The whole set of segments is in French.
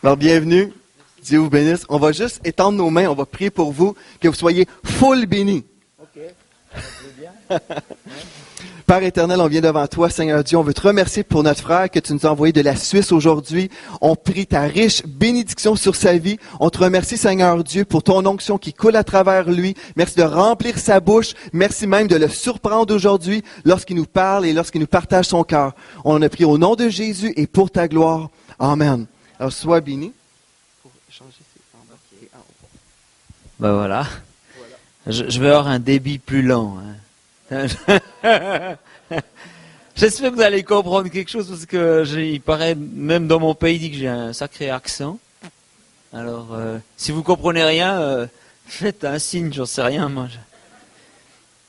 Alors, bienvenue. Dieu vous bénisse. On va juste étendre nos mains, on va prier pour vous, que vous soyez full bénis. Ok, ça va bien. Père éternel, on vient devant toi, Seigneur Dieu. On veut te remercier pour notre frère que tu nous as envoyé de la Suisse aujourd'hui. On prie ta riche bénédiction sur sa vie. On te remercie, Seigneur Dieu, pour ton onction qui coule à travers lui. Merci de remplir sa bouche. Merci même de le surprendre aujourd'hui lorsqu'il nous parle et lorsqu'il nous partage son cœur. On en a prié au nom de Jésus et pour ta gloire. Amen. Alors, sois béni. Pour changer ses... Ben voilà. Je vais avoir un débit plus lent. J'espère que vous allez comprendre quelque chose parce que il paraît, même dans mon pays, dit que j'ai un sacré accent. Alors, si vous comprenez rien, faites un signe, j'en sais rien, moi.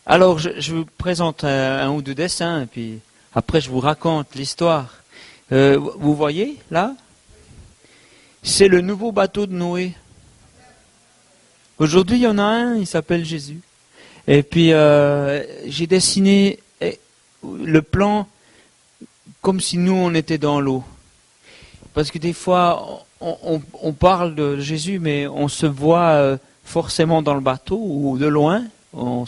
Alors, je vous présente un ou deux dessins et puis après je vous raconte l'histoire. Vous voyez, là? C'est le nouveau bateau de Noé. Aujourd'hui, il y en a un, il s'appelle Jésus. Et puis, j'ai dessiné le plan comme si nous, on était dans l'eau. Parce que des fois, on parle de Jésus, mais on se voit forcément dans le bateau ou de loin. On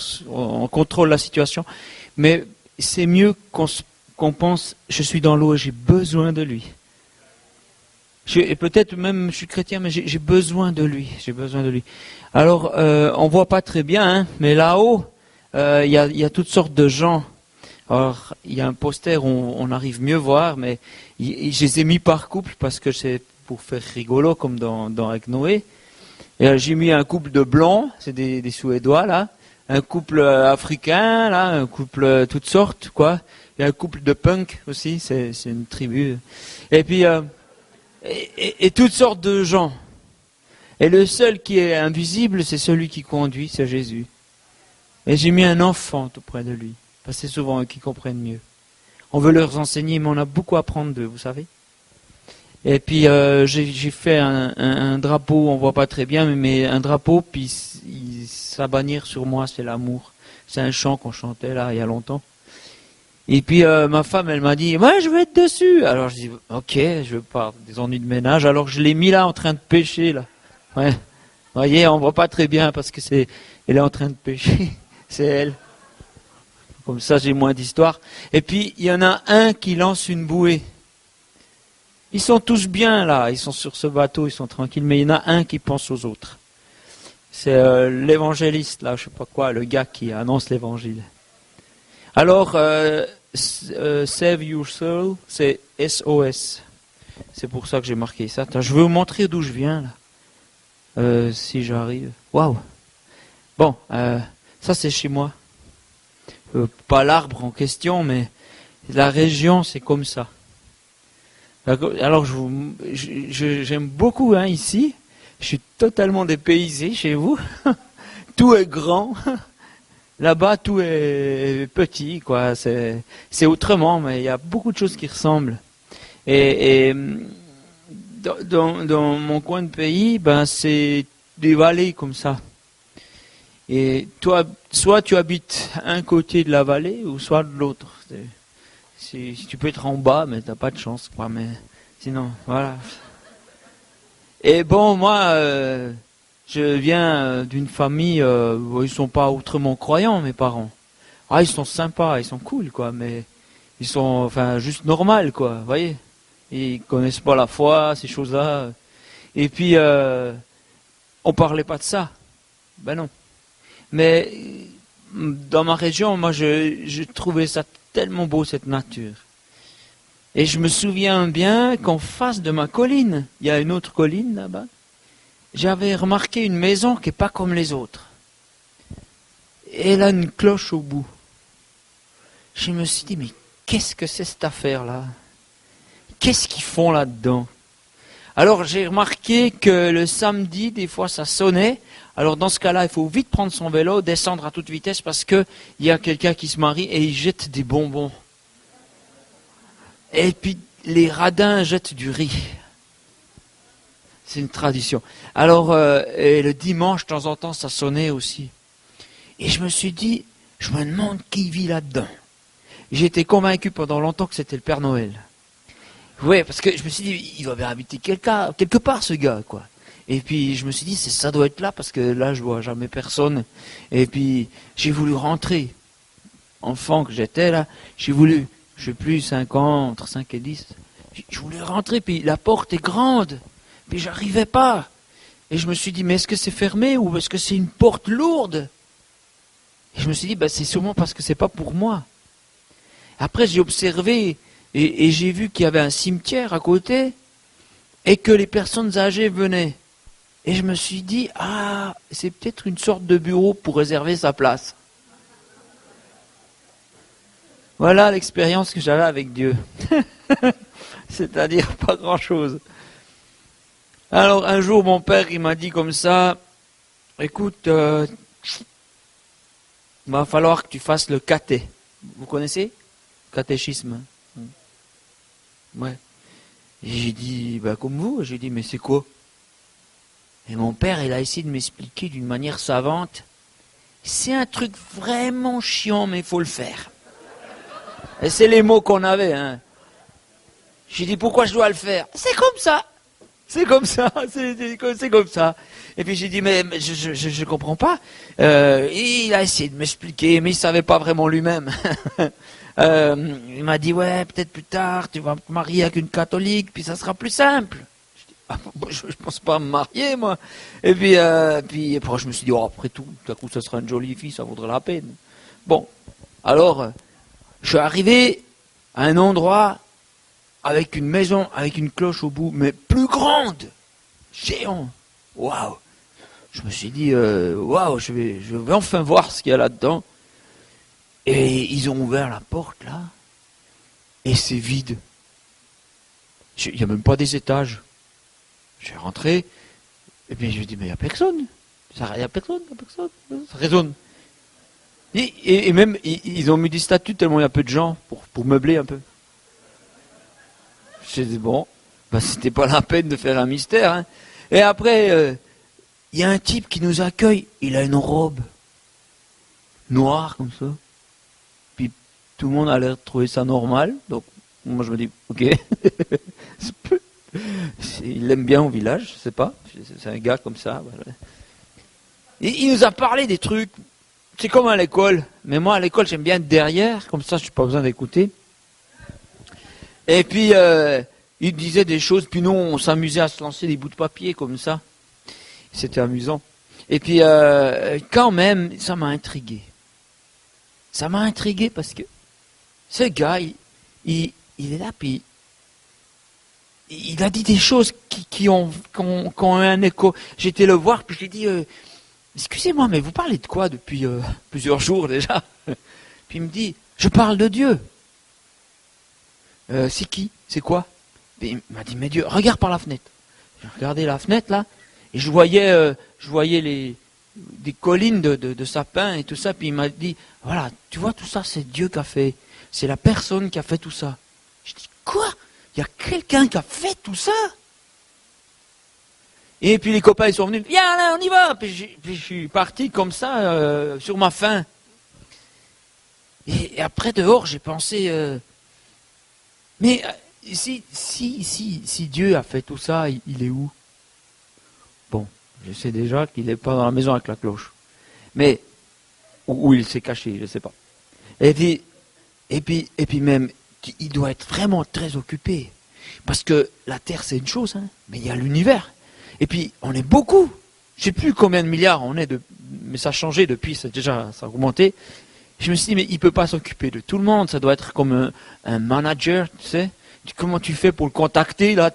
contrôle la situation. Mais c'est mieux qu'on pense, je suis dans l'eau et j'ai besoin de lui. Et peut-être même, je suis chrétien, mais j'ai besoin de lui. J'ai besoin de lui. Alors, on voit pas très bien, hein, mais là-haut, il y a toutes sortes de gens. Alors, il y a un poster où on arrive mieux voir, mais je les ai mis par couple parce que c'est pour faire rigolo, comme dans avec Noé. Et j'ai mis un couple de blancs, c'est des Suédois, là. Un couple africain, là. Un couple toutes sortes, quoi. Il y a un couple de punk aussi, c'est une tribu. Et puis, et toutes sortes de gens. Et le seul qui est invisible, c'est celui qui conduit, c'est Jésus. Et j'ai mis un enfant tout près de lui. Parce que c'est souvent eux qui comprennent mieux. On veut leur enseigner, mais on a beaucoup à apprendre d'eux, vous savez. Et puis j'ai fait un drapeau, on voit pas très bien, mais un drapeau, puis sa bannière sur moi, c'est l'amour. C'est un chant qu'on chantait là, il y a longtemps. Et puis ma femme, elle m'a dit, ouais, je veux être dessus. Alors je dis, ok, je veux pas des ennuis de ménage. Alors je l'ai mis là en train de pêcher là. Ouais. Vous voyez, on voit pas très bien parce que elle est en train de pêcher. C'est elle. Comme ça, j'ai moins d'histoire. Et puis, il y en a un qui lance une bouée. Ils sont tous bien là, ils sont sur ce bateau, ils sont tranquilles, mais il y en a un qui pense aux autres. C'est l'évangéliste, là, je sais pas quoi, le gars qui annonce l'évangile. Alors, Save Your Soul, c'est SOS. C'est pour ça que j'ai marqué ça. Attends, je vais vous montrer d'où je viens, là. Si j'arrive. Waouh! Bon, ça c'est chez moi. Pas l'arbre en question, mais la région, c'est comme ça. Alors, j'aime beaucoup ici. Je suis totalement dépaysé chez vous. Tout est grand. Là-bas, tout est petit, quoi. C'est autrement, mais il y a beaucoup de choses qui ressemblent. Et dans mon coin de pays, ben c'est des vallées comme ça. Et toi, soit tu habites un côté de la vallée, ou soit de l'autre. Si tu peux être en bas, mais t'as pas de chance, quoi. Mais sinon, voilà. Et bon, moi, je viens d'une famille où ils sont pas autrement croyants, mes parents. Ah, ils sont sympas, ils sont cool, quoi. Mais ils sont, enfin, juste normal, quoi. Vous voyez, ils connaissent pas la foi, ces choses-là. Et puis, on parlait pas de ça. Ben non. Mais dans ma région, moi, je trouvais ça tellement beau, cette nature. Et je me souviens bien qu'en face de ma colline, il y a une autre colline là-bas, j'avais remarqué une maison qui n'est pas comme les autres. Et elle a une cloche au bout. Je me suis dit, mais qu'est-ce que c'est cette affaire-là? Qu'est-ce qu'ils font là-dedans? Alors j'ai remarqué que le samedi, des fois, ça sonnait. Alors dans ce cas-là, il faut vite prendre son vélo, descendre à toute vitesse parce qu'il y a quelqu'un qui se marie et il jette des bonbons. Et puis les radins jettent du riz. C'est une tradition. Alors et le dimanche, de temps en temps, ça sonnait aussi. Et je me suis dit, je me demande qui vit là-dedans. J'ai été convaincu pendant longtemps que c'était le Père Noël. Ouais, parce que je me suis dit, il doit bien habiter quelque part, ce gars, quoi. Et puis je me suis dit, ça doit être là, parce que là, je vois jamais personne. Et puis j'ai voulu rentrer. Enfant que j'étais, là, j'ai voulu, je sais plus, 5 ans, entre 5 et 10. Je voulais rentrer, puis la porte est grande. Puis j'arrivais pas. Et je me suis dit, mais est-ce que c'est fermé ou est-ce que c'est une porte lourde? Et je me suis dit, c'est sûrement parce que c'est pas pour moi. Après, j'ai observé et j'ai vu qu'il y avait un cimetière à côté et que les personnes âgées venaient. Et je me suis dit, c'est peut-être une sorte de bureau pour réserver sa place. Voilà l'expérience que j'avais avec Dieu. C'est-à-dire pas grand-chose. Alors un jour, mon père, il m'a dit comme ça, écoute, il va falloir que tu fasses le caté. Vous connaissez? Catéchisme. Ouais. Et j'ai dit, comme vous, j'ai dit, mais c'est quoi? Et mon père, il a essayé de m'expliquer d'une manière savante. C'est un truc vraiment chiant, mais il faut le faire. Et c'est les mots qu'on avait, hein. J'ai dit, pourquoi je dois le faire? C'est comme ça. C'est comme ça, c'est comme ça. Et puis j'ai dit, mais je comprends pas. Il a essayé de m'expliquer, mais il savait pas vraiment lui-même. Il m'a dit, ouais, peut-être plus tard, tu vas te marier avec une catholique, puis ça sera plus simple. Je pense pas me marier, moi. Et puis après, je me suis dit, après tout à coup, ça sera une jolie fille, ça vaudrait la peine. Bon, alors, je suis arrivé à un endroit avec une maison, avec une cloche au bout, mais plus grande, géant. Waouh! Je me suis dit, waouh, je vais enfin voir ce qu'il y a là-dedans. Et ils ont ouvert la porte là, et c'est vide. Il n'y a même pas des étages. J'ai rentré, et puis je me dis, mais il n'y a personne. Il n'y a personne, ça résonne. Et même, ils ont mis des statues tellement il y a peu de gens pour meubler un peu. J'ai dit, bon, c'était pas la peine de faire un mystère. Hein. Et après, il y a un type qui nous accueille, il a une robe noire comme ça. Puis tout le monde a l'air de trouver ça normal. Donc moi je me dis, ok. Il aime bien au village, je sais pas. C'est un gars comme ça. Voilà. Et il nous a parlé des trucs. C'est comme à l'école. Mais moi à l'école j'aime bien être derrière, comme ça je n'ai pas besoin d'écouter. Et puis, il disait des choses, puis nous, on s'amusait à se lancer des bouts de papier comme ça. C'était amusant. Et puis, quand même, ça m'a intrigué. Ça m'a intrigué parce que ce gars, il est là, puis il a dit des choses qui ont un écho. J'étais le voir, puis je lui ai dit, excusez-moi, mais vous parlez de quoi depuis plusieurs jours déjà? Puis il me dit, je parle de Dieu. C'est qui? C'est quoi? Et il m'a dit, mais Dieu, regarde par la fenêtre. J'ai regardé la fenêtre là, et je voyais des collines de sapins et tout ça, puis il m'a dit, voilà, tu vois, tout ça, c'est Dieu qui a fait. C'est la personne qui a fait tout ça. Je dis, quoi? Il y a quelqu'un qui a fait tout ça? Et puis les copains ils sont venus, viens là, on y va. Puis je suis parti comme ça, sur ma faim. Et après dehors, j'ai pensé, mais si Dieu a fait tout ça, il est où? Bon, je sais déjà qu'il n'est pas dans la maison avec la cloche. Mais, où il s'est caché, je ne sais pas. Et puis même, il doit être vraiment très occupé. Parce que la Terre, c'est une chose, hein, mais il y a l'univers. Et puis, on est beaucoup. Je ne sais plus combien de milliards on est, mais ça a changé depuis, ça a augmenté. Je me suis dit, mais il ne peut pas s'occuper de tout le monde. Ça doit être comme un manager, tu sais. Comment tu fais pour le contacter, là?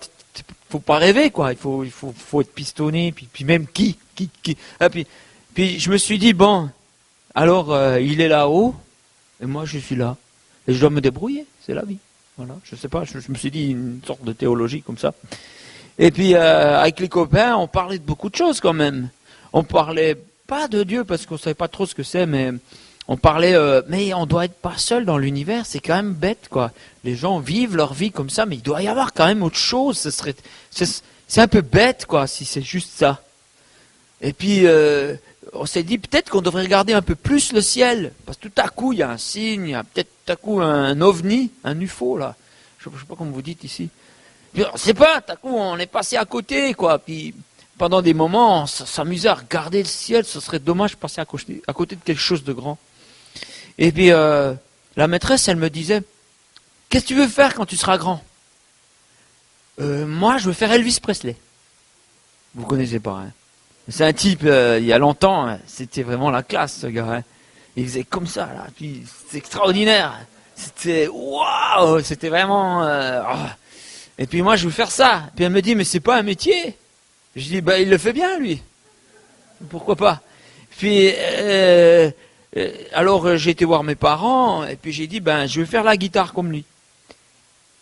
Faut pas rêver, quoi. Il faut être pistonné, puis même qui. Ah, puis je me suis dit, bon, alors, il est là-haut, et moi, je suis là. Et je dois me débrouiller, c'est la vie. Voilà, je sais pas, je me suis dit une sorte de théologie comme ça. Et puis, avec les copains, on parlait de beaucoup de choses quand même. On parlait pas de Dieu, parce qu'on savait pas trop ce que c'est, mais on parlait, mais on doit être pas seul dans l'univers, c'est quand même bête, quoi. Les gens vivent leur vie comme ça, mais il doit y avoir quand même autre chose. C'est un peu bête, quoi, si c'est juste ça. Et puis, on s'est dit peut-être qu'on devrait regarder un peu plus le ciel, parce que tout à coup, il y a un signe, il y a peut-être tout à coup un ovni, un UFO, là. Je sais pas comment vous dites ici. Puis on sait pas, tout à coup on est passé à côté, quoi. Puis pendant des moments, on s'amusait à regarder le ciel, ce serait dommage de passer à côté de quelque chose de grand. Et puis la maîtresse, elle me disait, qu'est-ce que tu veux faire quand tu seras grand? Moi, je veux faire Elvis Presley. Vous connaissez pas, hein? C'est un type, il y a longtemps, hein, c'était vraiment la classe, ce gars. Hein. Il faisait comme ça, là, puis c'est extraordinaire. C'était, waouh, c'était vraiment... oh. Et puis moi, je veux faire ça. Puis elle me dit, mais c'est pas un métier. Je dis, bah il le fait bien, lui. Pourquoi pas? Puis, alors j'ai été voir mes parents, et puis j'ai dit, ben je vais faire la guitare comme lui.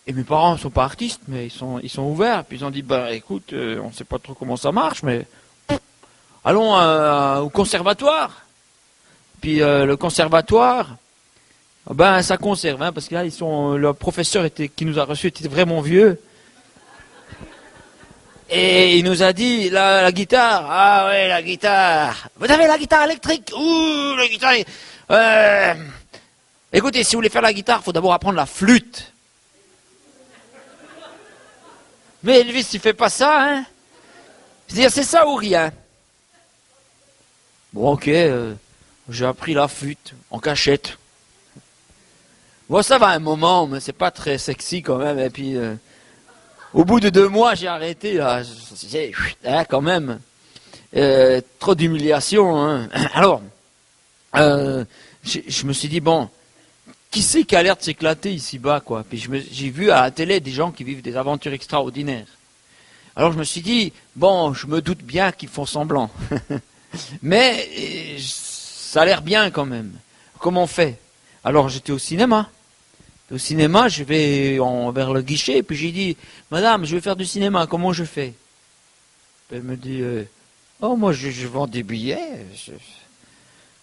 Et mes parents ne sont pas artistes, mais ils sont ouverts. Puis ils ont dit, ben écoute, on ne sait pas trop comment ça marche, mais allons au conservatoire. Puis le conservatoire, ben ça conserve, hein, parce que là le professeur qui nous a reçus était vraiment vieux. Et il nous a dit, la guitare, ah ouais, la guitare. Vous avez la guitare électrique? Ouh, la guitare. Écoutez, si vous voulez faire la guitare, il faut d'abord apprendre la flûte. Mais Elvis, il fait pas ça, hein? C'est-à-dire, c'est ça ou rien. Bon, ok, j'ai appris la flûte en cachette. Bon, ça va un moment, mais c'est pas très sexy quand même. Et puis, au bout de 2 mois, j'ai arrêté, là. Quand même. Trop d'humiliation, hein. Alors, je me suis dit, bon, qui c'est qui a l'air de s'éclater ici-bas, quoi? Puis j'ai vu à la télé des gens qui vivent des aventures extraordinaires. Alors je me suis dit, bon, je me doute bien qu'ils font semblant. Mais ça a l'air bien quand même. Comment on fait? Alors j'étais au cinéma. Au cinéma, je vais vers le guichet, puis j'ai dit, madame, je vais faire du cinéma, comment je fais? Elle me dit, oh, moi je vends des billets,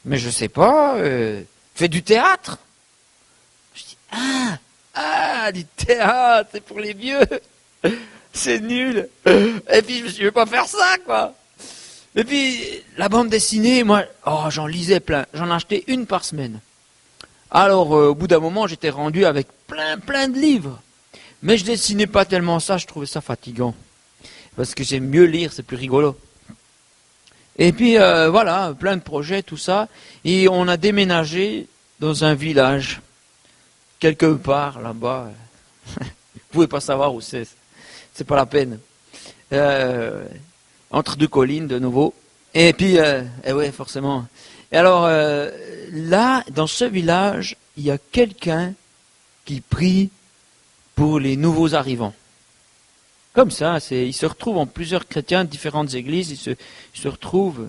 mais je sais pas, fais du théâtre. Je dis, du théâtre, c'est pour les vieux. C'est nul. Et puis, je vais pas faire ça, quoi. Et puis, la bande dessinée, moi, j'en lisais plein. J'en achetais une par semaine. Alors, au bout d'un moment, j'étais rendu avec plein de livres. Mais je dessinais pas tellement ça, je trouvais ça fatigant. Parce que j'aime mieux lire, c'est plus rigolo. Et puis, voilà, plein de projets, tout ça. Et on a déménagé dans un village. Quelque part, là-bas. Vous pouvez pas savoir où c'est. C'est pas la peine. Entre 2 collines, de nouveau. Et puis, ouais, forcément. Et alors, là, dans ce village, il y a quelqu'un qui prie pour les nouveaux arrivants. Comme ça, ils se retrouvent en plusieurs chrétiens de différentes églises, ils se retrouvent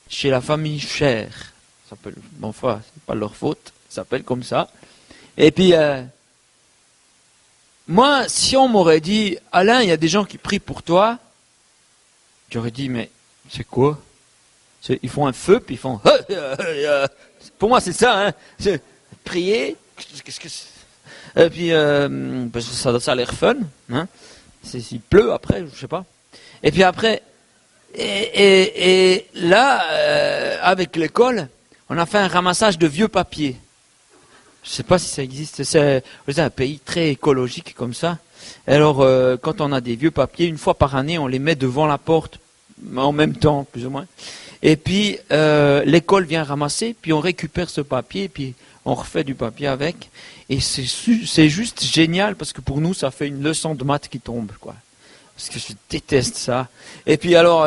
chez la famille Cher. Ça s'appelle, enfin, c'est pas leur faute, ça s'appelle comme ça. Et puis, moi, si on m'aurait dit, Alain, il y a des gens qui prient pour toi, j'aurais dit, mais c'est quoi? Ils font un feu, puis ils font... Pour moi, c'est ça, hein. Prier, qu'est-ce que c'est? Et puis, ça a l'air fun, hein. S'il pleut après, je sais pas. Et puis après, et là, avec l'école, on a fait un ramassage de vieux papiers. Je sais pas si ça existe. C'est un pays très écologique comme ça. Alors, quand on a des vieux papiers, une fois par année, on les met devant la porte, en même temps, plus ou moins. Et puis, l'école vient ramasser, puis on récupère ce papier, puis on refait du papier avec. Et c'est juste génial, parce que pour nous, ça fait une leçon de maths qui tombe, quoi. Parce que je déteste ça. Et puis alors,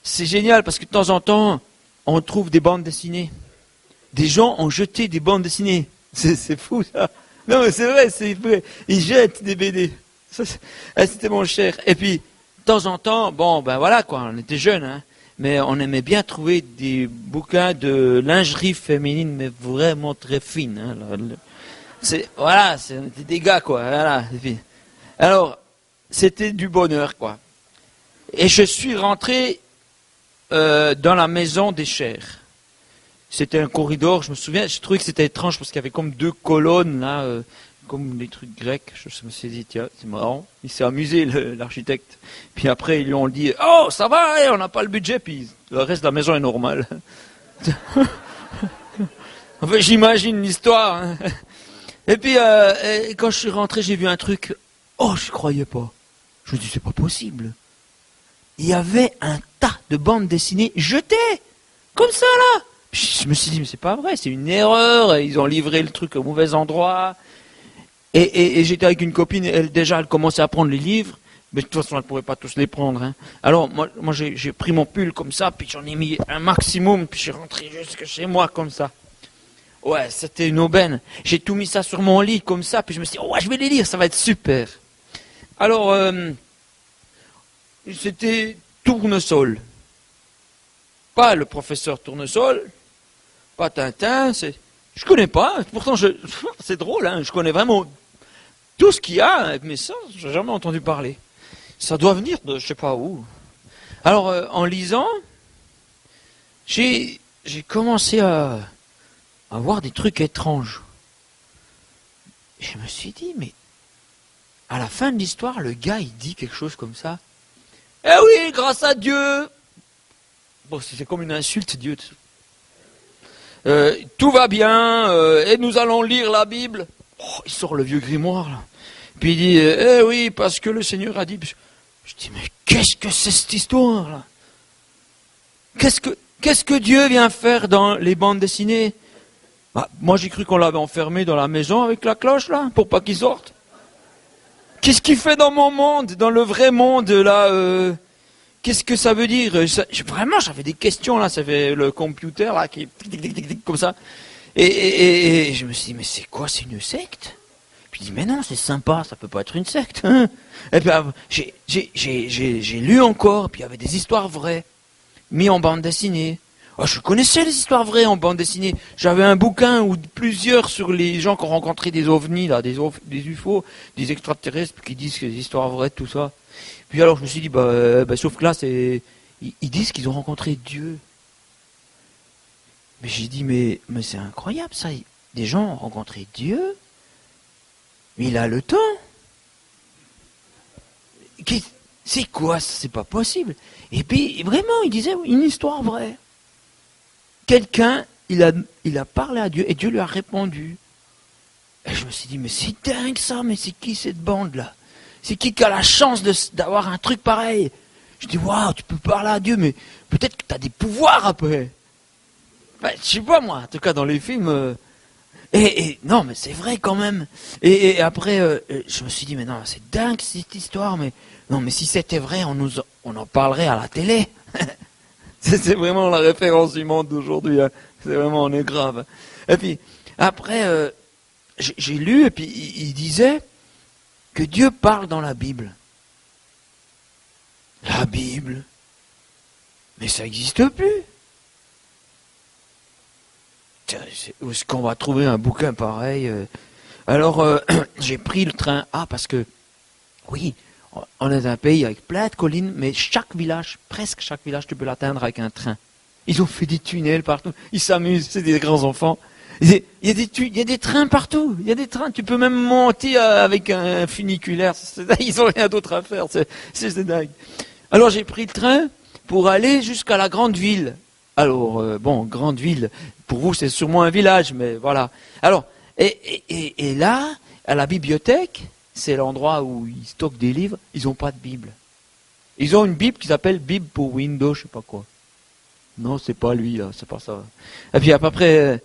c'est génial, parce que de temps en temps, on trouve des bandes dessinées. Des gens ont jeté des bandes dessinées. C'est fou, ça. Non, mais c'est vrai. Ils jettent des BD. C'était mon cher. Et puis, de temps en temps, bon, ben voilà, quoi, on était jeunes, hein. Mais on aimait bien trouver des bouquins de lingerie féminine, mais vraiment très fine. Hein. Voilà, c'était des gars, quoi. Voilà. Et puis, alors, c'était du bonheur, quoi. Et je suis rentré dans la maison des chers. C'était un corridor, je me souviens, je trouvais que c'était étrange parce qu'il y avait comme 2 colonnes, là, comme des trucs grecs. Je me suis dit, tiens, c'est marrant. Il s'est amusé, l'architecte. Puis après, ils lui ont dit, oh, ça va, on n'a pas le budget, puis le reste de la maison est normal. Enfin, j'imagine l'histoire. Hein. Et puis, quand je suis rentré, j'ai vu un truc, oh, je croyais pas. Je me dis, c'est pas possible. Il y avait un tas de bandes dessinées jetées, comme ça là. Je me suis dit, mais c'est pas vrai, c'est une erreur, ils ont livré le truc au mauvais endroit. Et j'étais avec une copine, elle commençait à prendre les livres, mais de toute façon, elle ne pouvait pas tous les prendre. Hein. Alors, moi j'ai pris mon pull comme ça, puis j'en ai mis un maximum, puis je suis rentré jusque chez moi comme ça. Ouais, c'était une aubaine. J'ai tout mis ça sur mon lit comme ça, puis je me suis dit, ouais, je vais les lire, ça va être super. Alors, c'était Tournesol. Pas le professeur Tournesol, pas Tintin, je connais pas, pourtant c'est drôle, hein, je connais vraiment tout ce qu'il y a, mais ça, j'ai jamais entendu parler. Ça doit venir de je sais pas où. Alors, en lisant, j'ai commencé à voir des trucs étranges. Et je me suis dit, mais à la fin de l'histoire, le gars, il dit quelque chose comme ça. Eh oui, grâce à Dieu. Bon, c'est comme une insulte, Dieu. Tout va bien, et nous allons lire la Bible. Oh, il sort le vieux grimoire, là. Puis il dit, eh oui, parce que le Seigneur a dit... Je dis, mais qu'est-ce que c'est cette histoire, là? Qu'est-ce que Dieu vient faire dans les bandes dessinées? Bah, moi, j'ai cru qu'on l'avait enfermé dans la maison avec la cloche, là, pour pas qu'il sorte. Qu'est-ce qu'il fait dans mon monde, dans le vrai monde, là qu'est-ce que ça veut dire? Vraiment, j'avais des questions, là, ça fait le computer, là, qui... comme ça. Et je me suis dit, mais c'est quoi, c'est une secte? Puis je dis, mais non, c'est sympa, ça peut pas être une secte. Hein. Et puis j'ai lu encore, puis il y avait des histoires vraies, mis en bande dessinée. Oh, je connaissais les histoires vraies en bande dessinée. J'avais un bouquin ou plusieurs sur les gens qui ont rencontré des ovnis, là, des UFO, des extraterrestres, qui disent que des histoires vraies, tout ça. Puis alors je me suis dit, sauf que là, ils disent qu'ils ont rencontré Dieu. Mais j'ai dit, mais c'est incroyable ça. Des gens ont rencontré Dieu, mais il a le temps. C'est quoi? C'est pas possible. Et puis, vraiment, il disait une histoire vraie. Quelqu'un, il a parlé à Dieu et Dieu lui a répondu. Et je me suis dit, mais c'est dingue ça, mais c'est qui cette bande-là? C'est qui a la chance d'avoir un truc pareil? Je dis, waouh, tu peux parler à Dieu, mais peut-être que tu as des pouvoirs après. Ben, je sais pas moi, en tout cas dans les films. Et non, mais c'est vrai quand même. Et après, je me suis dit, mais non, c'est dingue cette histoire, mais non, mais si c'était vrai, on en parlerait à la télé. C'est vraiment la référence du monde d'aujourd'hui. Hein. C'est vraiment, on est grave. Et puis, après, j'ai lu, et puis il disait que Dieu parle dans la Bible. La Bible? Mais ça n'existe plus. Où est-ce qu'on va trouver un bouquin pareil? Alors, j'ai pris le train. Ah, parce que, oui, on est un pays avec plein de collines, mais chaque village, presque chaque village, tu peux l'atteindre avec un train. Ils ont fait des tunnels partout. Ils s'amusent, c'est des grands enfants. Il y a des trains partout. Il y a des trains. Tu peux même monter avec un funiculaire. Ils n'ont rien d'autre à faire. C'est dingue. Alors, j'ai pris le train pour aller jusqu'à la grande ville. Alors, grande ville, pour vous, c'est sûrement un village, mais voilà. Alors, et là, à la bibliothèque, c'est l'endroit où ils stockent des livres, ils n'ont pas de Bible. Ils ont une Bible qui s'appelle Bible pour Windows, je sais pas quoi. Non, c'est pas lui, là, c'est pas ça. Et puis, après,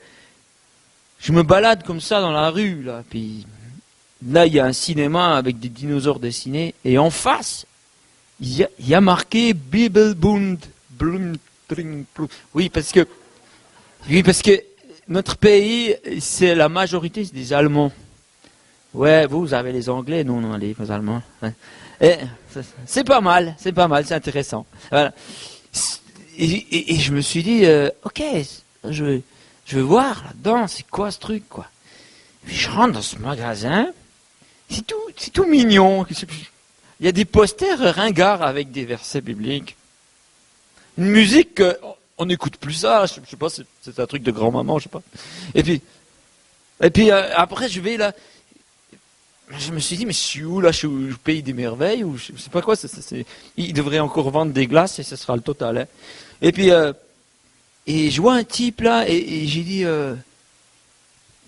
je me balade comme ça dans la rue, là, puis là, il y a un cinéma avec des dinosaures dessinés, et en face, il y a marqué Bibelbund. Oui, parce que notre pays, c'est la majorité, c'est des Allemands. Ouais, vous avez les Anglais, nous, on a les Allemands. Ouais. Et c'est pas mal, c'est intéressant. Voilà. Et je me suis dit, ok, je veux voir là-dedans, c'est quoi ce truc, quoi. Puis je rentre dans ce magasin, c'est tout mignon. Il y a des posters ringards avec des versets bibliques. Une musique, on n'écoute plus ça, je sais pas, c'est un truc de grand-maman, je sais pas. Et puis après, je vais là, je me suis dit, mais je suis où là? Je suis au pays des merveilles, ou je sais pas quoi, il devrait encore vendre des glaces et ce sera le total. Hein. Et puis, et je vois un type là, et j'ai dit,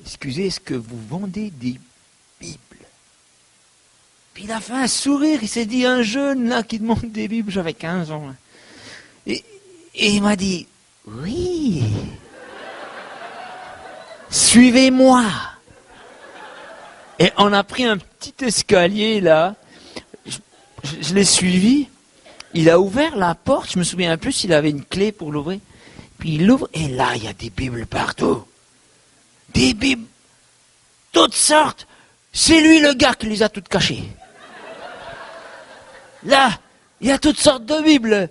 excusez, est-ce que vous vendez des Bibles? Puis il a fait un sourire, il s'est dit, un jeune là qui demande des Bibles, j'avais 15 ans. Là. Et il m'a dit, oui, suivez-moi. Et on a pris un petit escalier là, je l'ai suivi, il a ouvert la porte, je me souviens un peu s'il avait une clé pour l'ouvrir. Puis il l'ouvre, et là, il y a des Bibles partout. Des Bibles, toutes sortes. C'est lui le gars qui les a toutes cachées. Là, il y a toutes sortes de Bibles.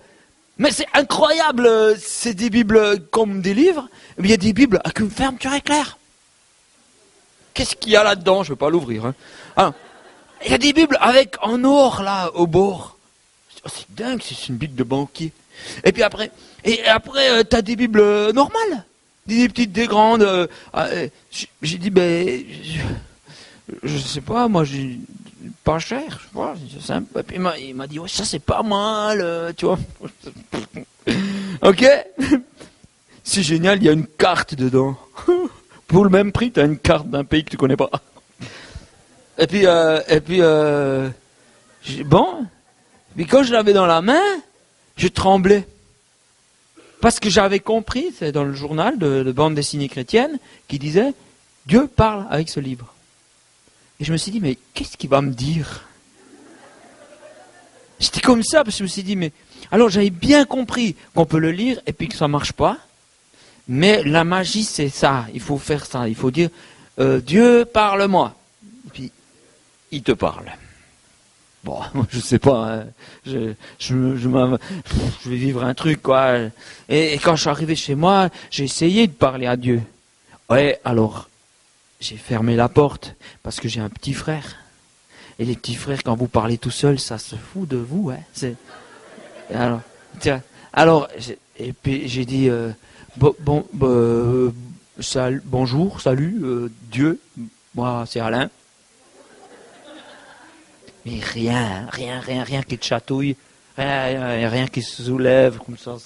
Mais c'est incroyable, c'est des Bibles comme des livres. Mais il y a des Bibles avec une fermeture éclair. Qu'est-ce qu'il y a là-dedans? Je ne vais pas l'ouvrir. Hein. Alors, il y a des Bibles avec en or, là, au bord. Oh, c'est dingue, c'est une Bible de banquier. Et puis après, t'as des Bibles normales. Des petites, des grandes. J'ai dit, ben, je sais pas, moi, pas cher, je sais pas, c'est simple. Et puis il m'a dit, ouais, ça c'est pas mal, tu vois. Ok. C'est génial, il y a une carte dedans. Pour le même prix, t'as une carte d'un pays que tu connais pas. Et puis, bon. Puis quand je l'avais dans la main, je tremblais. Parce que j'avais compris, c'est dans le journal de bande dessinée chrétienne, qui disait, Dieu parle avec ce livre. Et je me suis dit, mais qu'est-ce qu'il va me dire? J'étais comme ça, parce que je me suis dit, mais... Alors j'avais bien compris qu'on peut le lire et puis que ça ne marche pas. Mais la magie, c'est ça. Il faut faire ça. Il faut dire, Dieu, parle-moi. Et puis, il te parle. Bon, je sais pas. Hein. Je vais vivre un truc, quoi. Et quand je suis arrivé chez moi, j'ai essayé de parler à Dieu. Ouais, alors, j'ai fermé la porte parce que j'ai un petit frère. Et les petits frères, quand vous parlez tout seul, ça se fout de vous. Hein. Alors, tiens. Alors, et puis j'ai dit, bonjour, salut, Dieu. Moi, c'est Alain. Mais rien qui te chatouille, rien qui se soulève comme ça.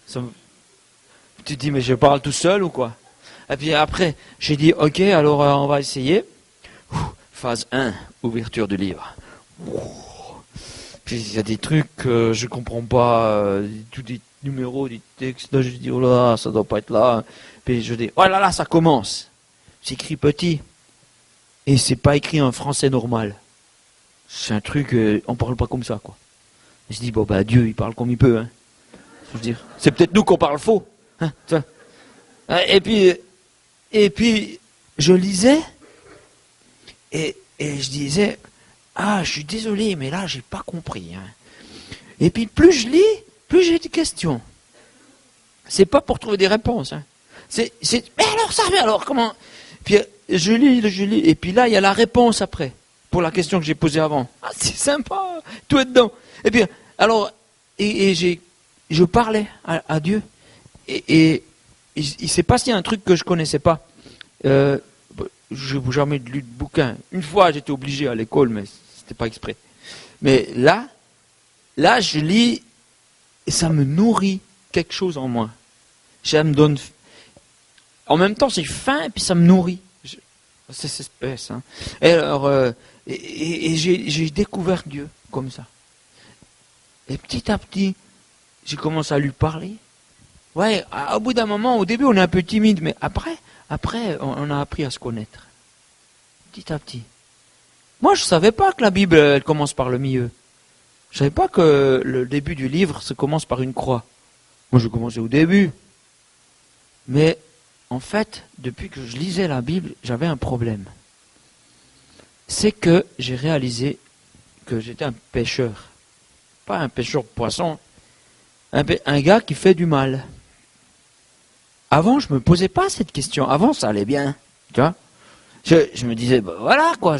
Tu te dis, mais je parle tout seul ou quoi? Et puis après, j'ai dit, ok, alors on va essayer. Phase 1, ouverture du livre. Puis il y a des trucs que je comprends pas, tous des numéros, des textes. Là, je dis, oh là, ça doit pas être là. Puis je dis, oh là là, ça commence. C'est écrit petit. Et c'est pas écrit en français normal. C'est un truc, on parle pas comme ça, quoi. Et je dis, bon, bah, Dieu, il parle comme il peut, hein. Je veux dire, c'est peut-être nous qu'on parle faux, hein, et puis, je lisais, et je disais, ah, je suis désolé, mais là, j'ai pas compris, hein. Et puis, plus je lis, plus j'ai des questions. C'est pas pour trouver des réponses, hein. Mais alors, comment? Puis, je lis, et puis là, il y a la réponse après. Pour la question que j'ai posée avant. Ah, c'est sympa, tout est dedans. Et puis, alors, je parlais à Dieu, et il s'est passé un truc que je connaissais pas. Je n'ai jamais lu de bouquin. Une fois, j'étais obligé à l'école, mais c'était pas exprès. Mais là, je lis, et ça me nourrit quelque chose en moi. Ça me donne... En même temps, j'ai faim, et puis ça me nourrit. C'est espèce, hein. Et alors... Et j'ai découvert Dieu comme ça. Et petit à petit, j'ai commencé à lui parler. Ouais, au bout d'un moment, au début, on est un peu timide, mais après, on a appris à se connaître. Petit à petit. Moi, je savais pas que la Bible, elle commence par le milieu. Je savais pas que le début du livre se commence par une croix. Moi, je commençais au début. Mais, en fait, depuis que je lisais la Bible, j'avais un problème. C'est que j'ai réalisé que j'étais un pêcheur. Pas un pêcheur de poissons, un gars qui fait du mal. Avant, je me posais pas cette question. Avant, ça allait bien. Tu vois, je me disais, bah, voilà, quoi,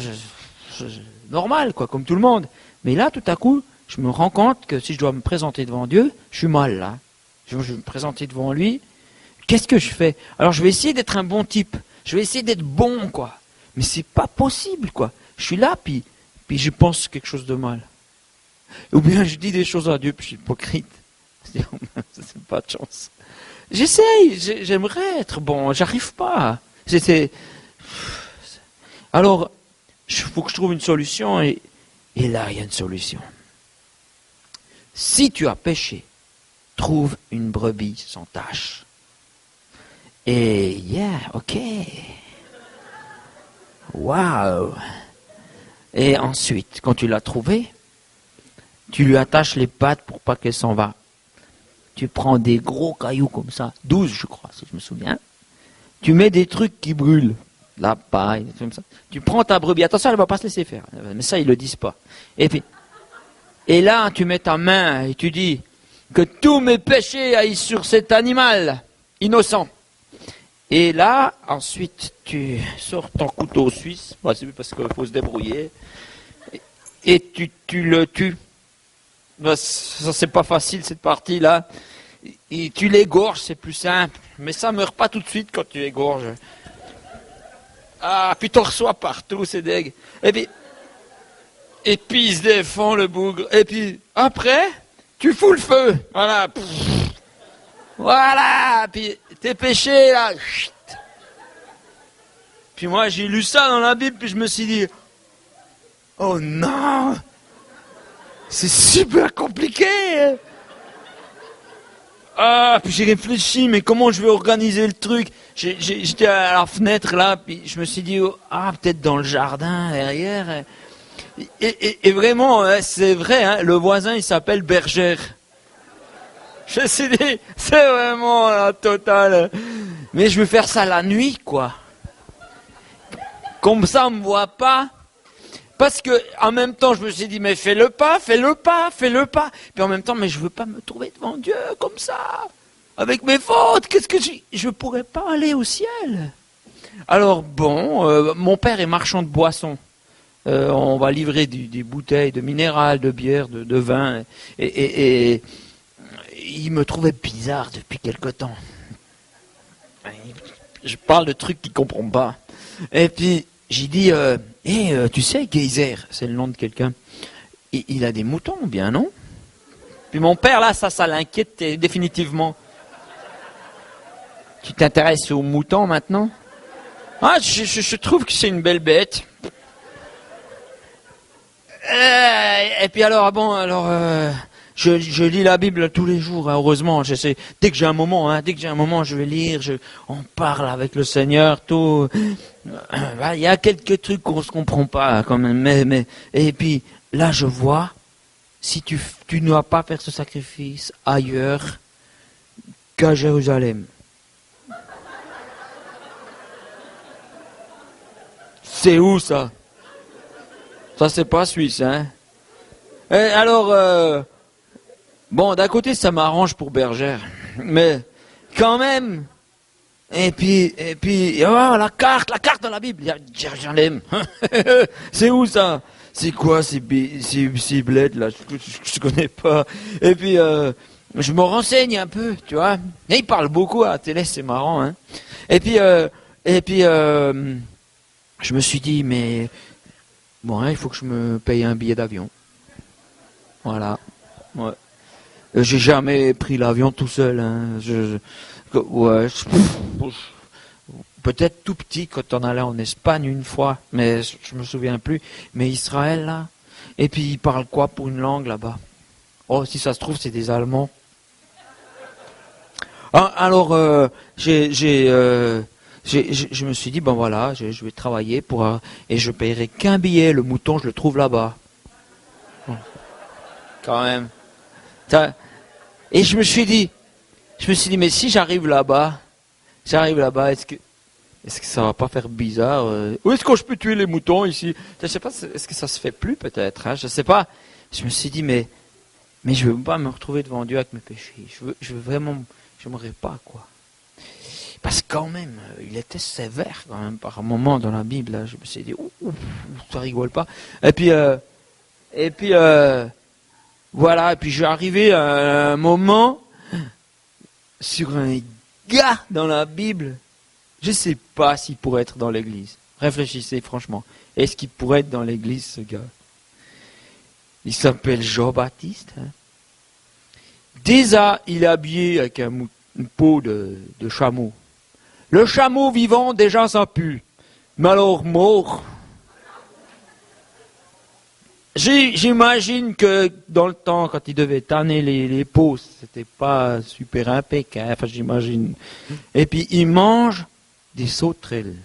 normal, quoi, comme tout le monde. Mais là, tout à coup, je me rends compte que si je dois me présenter devant Dieu, je suis mal, là. Je vais me présenter devant lui. Qu'est-ce que je fais? Alors, je vais essayer d'être un bon type. Je vais essayer d'être bon, quoi. Mais c'est pas possible, quoi. Je suis là, puis je pense quelque chose de mal. Ou bien je dis des choses à Dieu, puis je suis hypocrite. C'est pas de chance. J'essaye, j'aimerais être bon, j'arrive pas. Alors, il faut que je trouve une solution, et Et là, il y a une solution. Si tu as péché, trouve une brebis sans tache. Et ok. Waouh. Et ensuite, quand tu l'as trouvée, tu lui attaches les pattes pour pas qu'elle s'en va. Tu prends des gros cailloux comme ça, 12 je crois, si je me souviens. Tu mets des trucs qui brûlent, la paille, des trucs comme ça. Tu prends ta brebis, attention, elle ne va pas se laisser faire. Mais ça, ils ne le disent pas. Et là, tu mets ta main et tu dis que tous mes péchés aillent sur cet animal innocent. Et là, ensuite, tu sors ton couteau suisse, c'est parce qu'il faut se débrouiller, et tu le tues. Ça, c'est pas facile, cette partie-là. Et tu l'égorges, c'est plus simple. Mais ça meurt pas tout de suite quand tu égorges. Ah, puis t'en reçois partout, c'est deg. Et puis il se défend, le bougre. Et puis, après, tu fous le feu. Voilà. Voilà. Puis tes péchés, là. Puis moi, j'ai lu ça dans la Bible, puis je me suis dit, oh non, c'est super compliqué. Ah, puis j'ai réfléchi, mais comment je vais organiser le truc? J'étais à la fenêtre, là, puis je me suis dit, peut-être dans le jardin, derrière. Et vraiment, c'est vrai, hein, le voisin, il s'appelle Bergère. Je me suis dit, c'est vraiment la totale. Mais je veux faire ça la nuit, quoi. Comme ça, on me voit pas. Parce que, en même temps, je me suis dit, mais fais-le pas. Puis en même temps, mais je veux pas me trouver devant Dieu comme ça. Avec mes fautes, qu'est-ce que je pourrais pas aller au ciel. Alors bon, mon père est marchand de boissons. On va livrer des bouteilles de minérales, de bière, de vin. Et il me trouvait bizarre depuis quelque temps. Je parle de trucs qu'il comprend pas. Et puis, j'ai dit, tu sais, Geyser, c'est le nom de quelqu'un, il a des moutons, bien, non? Puis mon père, là, ça l'inquiète définitivement. Tu t'intéresses aux moutons maintenant? Ah, je trouve que c'est une belle bête. Et puis alors, je lis la Bible tous les jours, hein, heureusement. J'essaie, dès que j'ai un moment, je vais lire. On parle avec le Seigneur, tout. Il y a quelques trucs qu'on se comprend pas, quand même. Mais et puis là, je vois, si tu ne dois pas faire ce sacrifice ailleurs qu'à Jérusalem. C'est où ça? Ça, c'est pas Suisse, hein? Et alors, d'un côté, ça m'arrange pour Bergère, mais quand même. Et puis, la carte dans la Bible, il y a Jérusalem. C'est où ça? C'est quoi ces bleds là? Je connais pas. Et puis, je me renseigne un peu, tu vois. Et il parle beaucoup à la télé, c'est marrant, hein. Et puis, je me suis dit, mais bon, il faut que je me paye un billet d'avion. Voilà. Ouais. J'ai jamais pris l'avion tout seul. Hein. Peut-être tout petit quand on allait en Espagne une fois, mais je me souviens plus. Mais Israël là. Et puis ils parlent quoi pour une langue là-bas? Oh, si ça se trouve, c'est des Allemands. Alors, je me suis dit, bon voilà, je vais travailler et je paierai qu'un billet. Le mouton, je le trouve là-bas. Quand même. Et je me suis dit, mais si j'arrive là-bas, est-ce que ça va pas faire bizarre? Où est-ce que je peux tuer les moutons ici? Je sais pas, est-ce que ça se fait plus peut-être, hein? Je sais pas. Je me suis dit, mais je veux pas me retrouver devant Dieu avec mes péchés. Je veux vraiment, j'aimerais pas, quoi. Parce que quand même, il était sévère quand même par moment dans la Bible. Là. Je me suis dit, ça rigole pas. Et puis, voilà. Et puis, je suis arrivé à un moment sur un gars dans la Bible. Je ne sais pas s'il pourrait être dans l'église. Réfléchissez franchement. Est-ce qu'il pourrait être dans l'église, ce gars? Il s'appelle Jean-Baptiste. Hein. Déjà, il est habillé avec une peau de chameau. Le chameau vivant, déjà, ça pue. Mais alors, mort. J'imagine que dans le temps, quand il devait tanner les peaux, c'était pas super impec, hein, enfin j'imagine. Et puis il mange des sauterelles.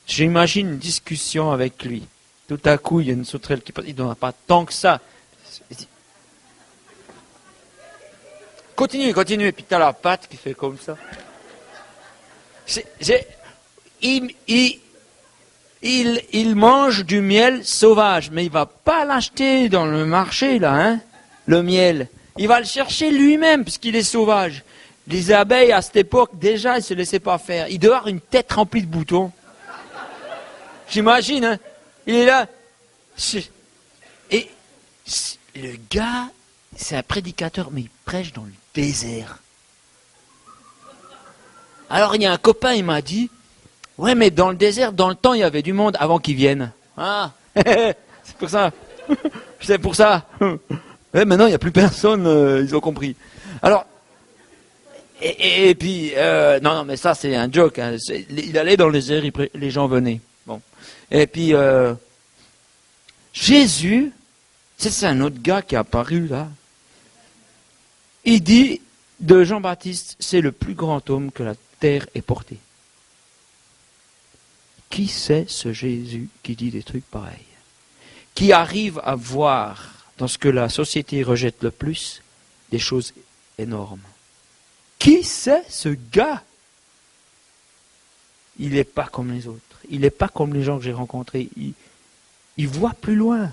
J'imagine une discussion avec lui. Tout à coup, il y a une sauterelle qui passe. Il n'en a pas tant que ça. Continue. Et puis tu as la patte qui fait comme ça. Il mange du miel sauvage, mais il va pas l'acheter dans le marché, là, hein, le miel. Il va le chercher lui-même, puisqu'il est sauvage. Les abeilles, à cette époque, déjà, ils se laissaient pas faire. Il doit avoir une tête remplie de boutons. J'imagine, hein. Il est là. Et le gars, c'est un prédicateur, mais il prêche dans le désert. Alors, il y a un copain, il m'a dit, ouais, mais dans le désert, dans le temps, il y avait du monde avant qu'ils viennent. Ah, c'est pour ça. C'est pour ça. Ouais, maintenant, il n'y a plus personne, ils ont compris. Alors, et puis, non, mais ça, c'est un joke. Hein. Il allait dans le désert, les gens venaient. Bon. Et puis, Jésus, c'est un autre gars qui est apparu là. Il dit de Jean-Baptiste, c'est le plus grand homme que la terre ait porté. Qui c'est ce Jésus qui dit des trucs pareils? Qui arrive à voir dans ce que la société rejette le plus des choses énormes? Qui c'est ce gars? Il n'est pas comme les autres. Il n'est pas comme les gens que j'ai rencontrés. Il voit plus loin.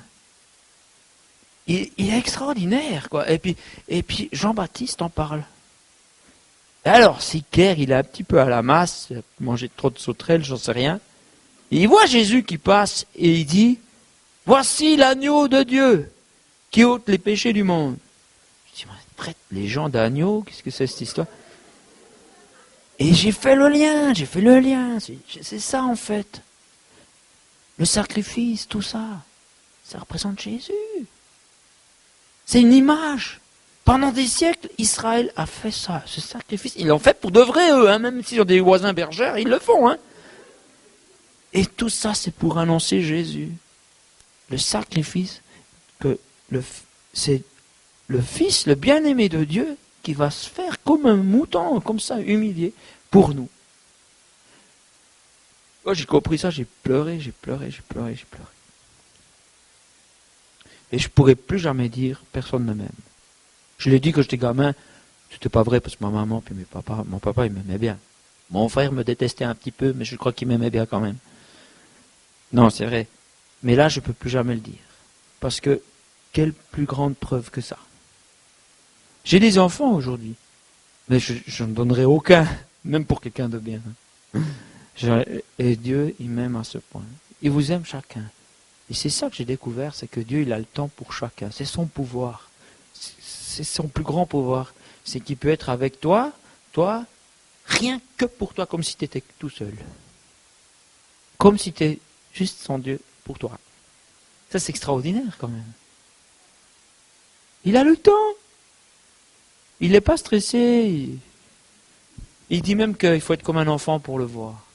Il est extraordinaire, quoi. Et puis Jean-Baptiste en parle. Et alors, Siquaire, il est un petit peu à la masse, il a mangé trop de sauterelles, j'en sais rien. Et il voit Jésus qui passe et il dit, voici l'agneau de Dieu qui ôte les péchés du monde. Je dis, traite les gens d'agneaux, qu'est-ce que c'est cette histoire? Et j'ai fait le lien, c'est ça en fait. Le sacrifice, tout ça, ça représente Jésus. C'est une image. Pendant des siècles, Israël a fait ça, ce sacrifice. Ils l'ont fait pour de vrai, eux, hein, même s'ils ont des voisins bergères, ils le font. Hein. Et tout ça, c'est pour annoncer Jésus. Le sacrifice, que c'est le Fils, le bien-aimé de Dieu, qui va se faire comme un mouton, comme ça, humilié, pour nous. Oh, j'ai compris ça, j'ai pleuré. Et je ne pourrais plus jamais dire, personne ne m'aime. Je l'ai dit quand j'étais gamin, c'était pas vrai parce que ma maman puis mon papa, il m'aimait bien. Mon frère me détestait un petit peu, mais je crois qu'il m'aimait bien quand même. Non, c'est vrai. Mais là, je ne peux plus jamais le dire. Parce que, quelle plus grande preuve que ça? J'ai des enfants aujourd'hui, mais je ne donnerai aucun, même pour quelqu'un de bien. Et Dieu, il m'aime à ce point. Il vous aime chacun. Et c'est ça que j'ai découvert, c'est que Dieu, il a le temps pour chacun. C'est son pouvoir. C'est son plus grand pouvoir. C'est qu'il peut être avec toi, rien que pour toi, comme si tu étais tout seul. Comme si tu étais juste son Dieu pour toi. Ça, c'est extraordinaire quand même. Il a le temps. Il n'est pas stressé. Il dit même qu'il faut être comme un enfant pour le voir.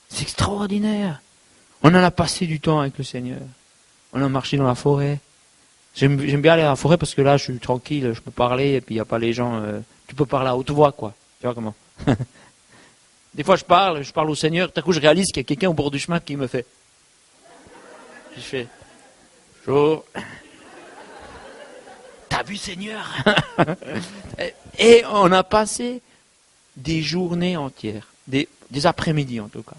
C'est extraordinaire. On en a passé du temps avec le Seigneur. On a marché dans la forêt. J'aime bien aller à la forêt parce que là, je suis tranquille, je peux parler et puis il n'y a pas les gens... tu peux parler à haute voix, quoi. Tu vois comment? Des fois, je parle au Seigneur, tout à coup, je réalise qu'il y a quelqu'un au bord du chemin qui me fait... Je fais... Bonjour. T'as vu, Seigneur? Et on a passé des journées entières, des après-midi en tout cas,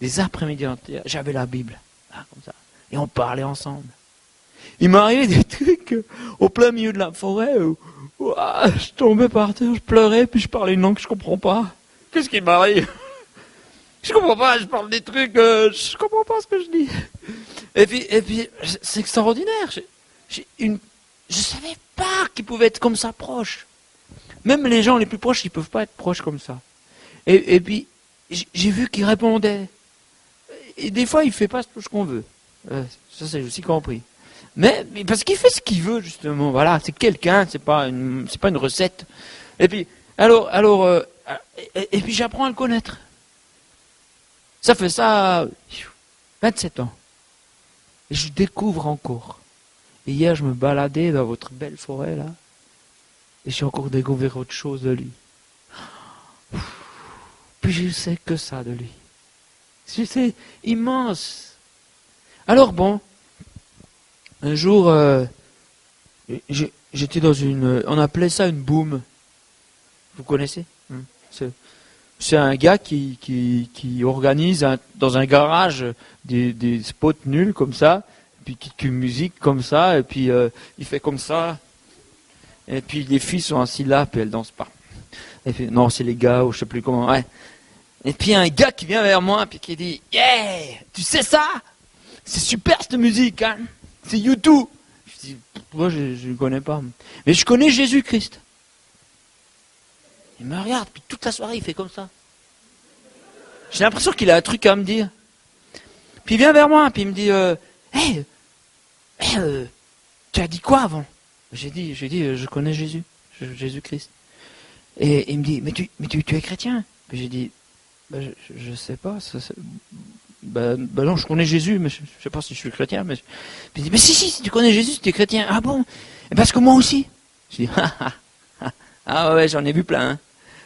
des après-midi entières. J'avais la Bible, là, comme ça, et on parlait ensemble. Il m'est arrivé des trucs au plein milieu de la forêt où je tombais par terre, je pleurais, puis je parlais une langue que je comprends pas. Qu'est-ce qui m'arrive? Je comprends pas, je parle des trucs, je comprends pas ce que je dis. Et puis c'est extraordinaire. Je savais pas qu'ils pouvaient être comme ça proches. Même les gens les plus proches, ils peuvent pas être proches comme ça. Et puis, j'ai vu qu'il répondait. Et des fois, il fait pas tout ce qu'on veut. Ça, c'est aussi compris. Mais parce qu'il fait ce qu'il veut, justement. Voilà, c'est quelqu'un, c'est pas une recette. Et puis, et puis j'apprends à le connaître. Ça fait ça 27 ans. Et je découvre encore. Et hier, je me baladais dans votre belle forêt, là. Et j'ai encore découvert autre chose de lui. Puis je sais que ça de lui. C'est immense. Alors bon, un jour, j'étais dans on appelait ça une boom. Vous connaissez? C'est un gars qui organise dans un garage des spots nuls comme ça, puis qui tue musique comme ça, et puis il fait comme ça, et puis les filles sont assis là, puis elles dansent pas. Et puis, non, c'est les gars, ou je sais plus comment, ouais. Et puis il y a un gars qui vient vers moi, puis qui dit, yeah, tu sais ça? C'est super cette musique, hein? C'est YouTube. Je dis, moi je ne connais pas. Mais je connais Jésus-Christ. Il me regarde, puis toute la soirée, il fait comme ça. J'ai l'impression qu'il a un truc à me dire. Puis il vient vers moi, puis il me dit, tu as dit quoi avant? J'ai dit, je connais Jésus, Jésus-Christ. Et il me dit, mais tu es chrétien? Puis j'ai dit, je sais pas. Non, je connais Jésus, mais je sais pas si je suis chrétien. Puis il dit, mais si tu connais Jésus, tu es chrétien. Ah bon? Parce que moi aussi. Je dis, ah ouais, j'en ai vu plein. Hein.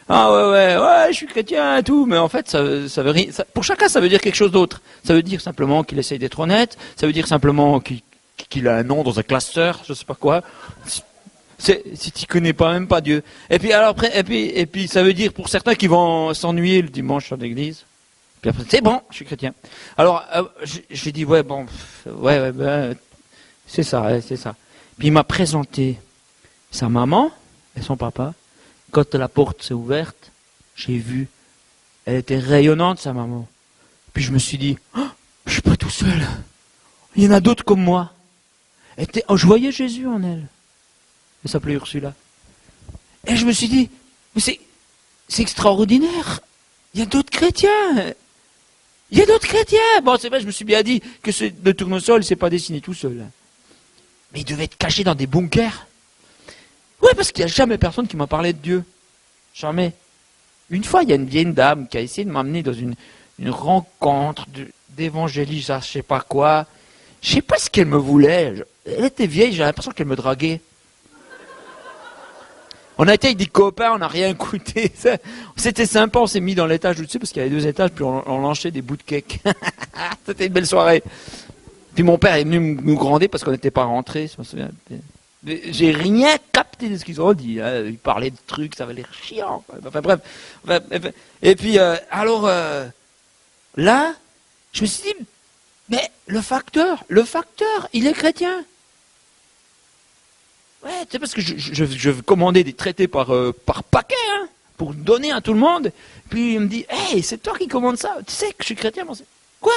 Ah ouais, je suis chrétien et tout, mais en fait, ça veut rien. Pour chacun, ça veut dire quelque chose d'autre. Ça veut dire simplement qu'il essaye d'être honnête. Ça veut dire simplement qu'il a un nom dans un cluster, je sais pas quoi. Si tu connais pas même pas Dieu. Et puis alors après, et puis ça veut dire pour certains qui vont s'ennuyer le dimanche à l'église. Puis après, c'est bon, je suis chrétien. Alors j'ai dit ouais, c'est ça, ouais, c'est ça. Puis il m'a présenté sa maman et son papa. Quand la porte s'est ouverte, j'ai vu, elle était rayonnante, sa maman. Puis je me suis dit, oh, je suis pas tout seul. Il y en a d'autres comme moi. Je voyais Jésus en elle. Elle s'appelait Ursula. Et je me suis dit, mais c'est extraordinaire. Il y a d'autres chrétiens. Il y a d'autres chrétiens. Bon, c'est vrai, je me suis bien dit que le tournesol, il s'est pas dessiné tout seul. Mais il devait être caché dans des bunkers. Oui, parce qu'il n'y a jamais personne qui m'a parlé de Dieu. Jamais. Une fois, il y a une vieille dame qui a essayé de m'amener dans une rencontre d'évangéliste, je sais pas quoi. Je sais pas ce qu'elle me voulait. Elle était vieille, j'ai l'impression qu'elle me draguait. On a été avec des copains, on n'a rien écouté. C'était sympa, on s'est mis dans l'étage au-dessus parce qu'il y avait 2 étages, puis on lançait des bouts de cake. C'était une belle soirée. Puis mon père est venu nous gronder parce qu'on n'était pas rentrés, je me souviens. J'ai rien capté de ce qu'ils ont dit. Hein. Ils parlaient de trucs, ça avait l'air chiant. Enfin bref. Et puis, là, je me suis dit, mais le facteur, il est chrétien. Ouais, c'est parce que je commandais des traités par paquet, hein, pour donner à tout le monde. Puis il me dit, hey, c'est toi qui commandes ça. Tu sais que je suis chrétien, mon... Quoi?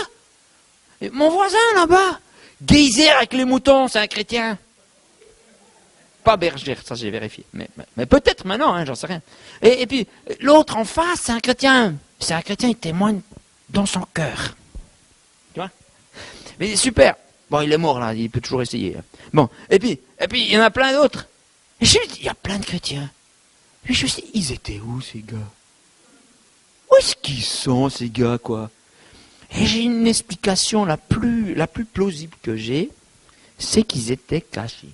Et mon voisin là-bas, Geyser avec les moutons, c'est un chrétien. Pas bergère, ça j'ai vérifié. Mais peut-être maintenant, hein, j'en sais rien. Et puis, l'autre en face, c'est un chrétien. C'est un chrétien, il témoigne dans son cœur. Tu vois? Mais super. Bon, il est mort là, il peut toujours essayer. Bon, et puis, il y en a plein d'autres. Et je me dis, il y a plein de chrétiens. Et je me suis dit, ils étaient où ces gars? Où est-ce qu'ils sont ces gars, quoi? Et j'ai une explication la plus plausible que j'ai, c'est qu'ils étaient cachés.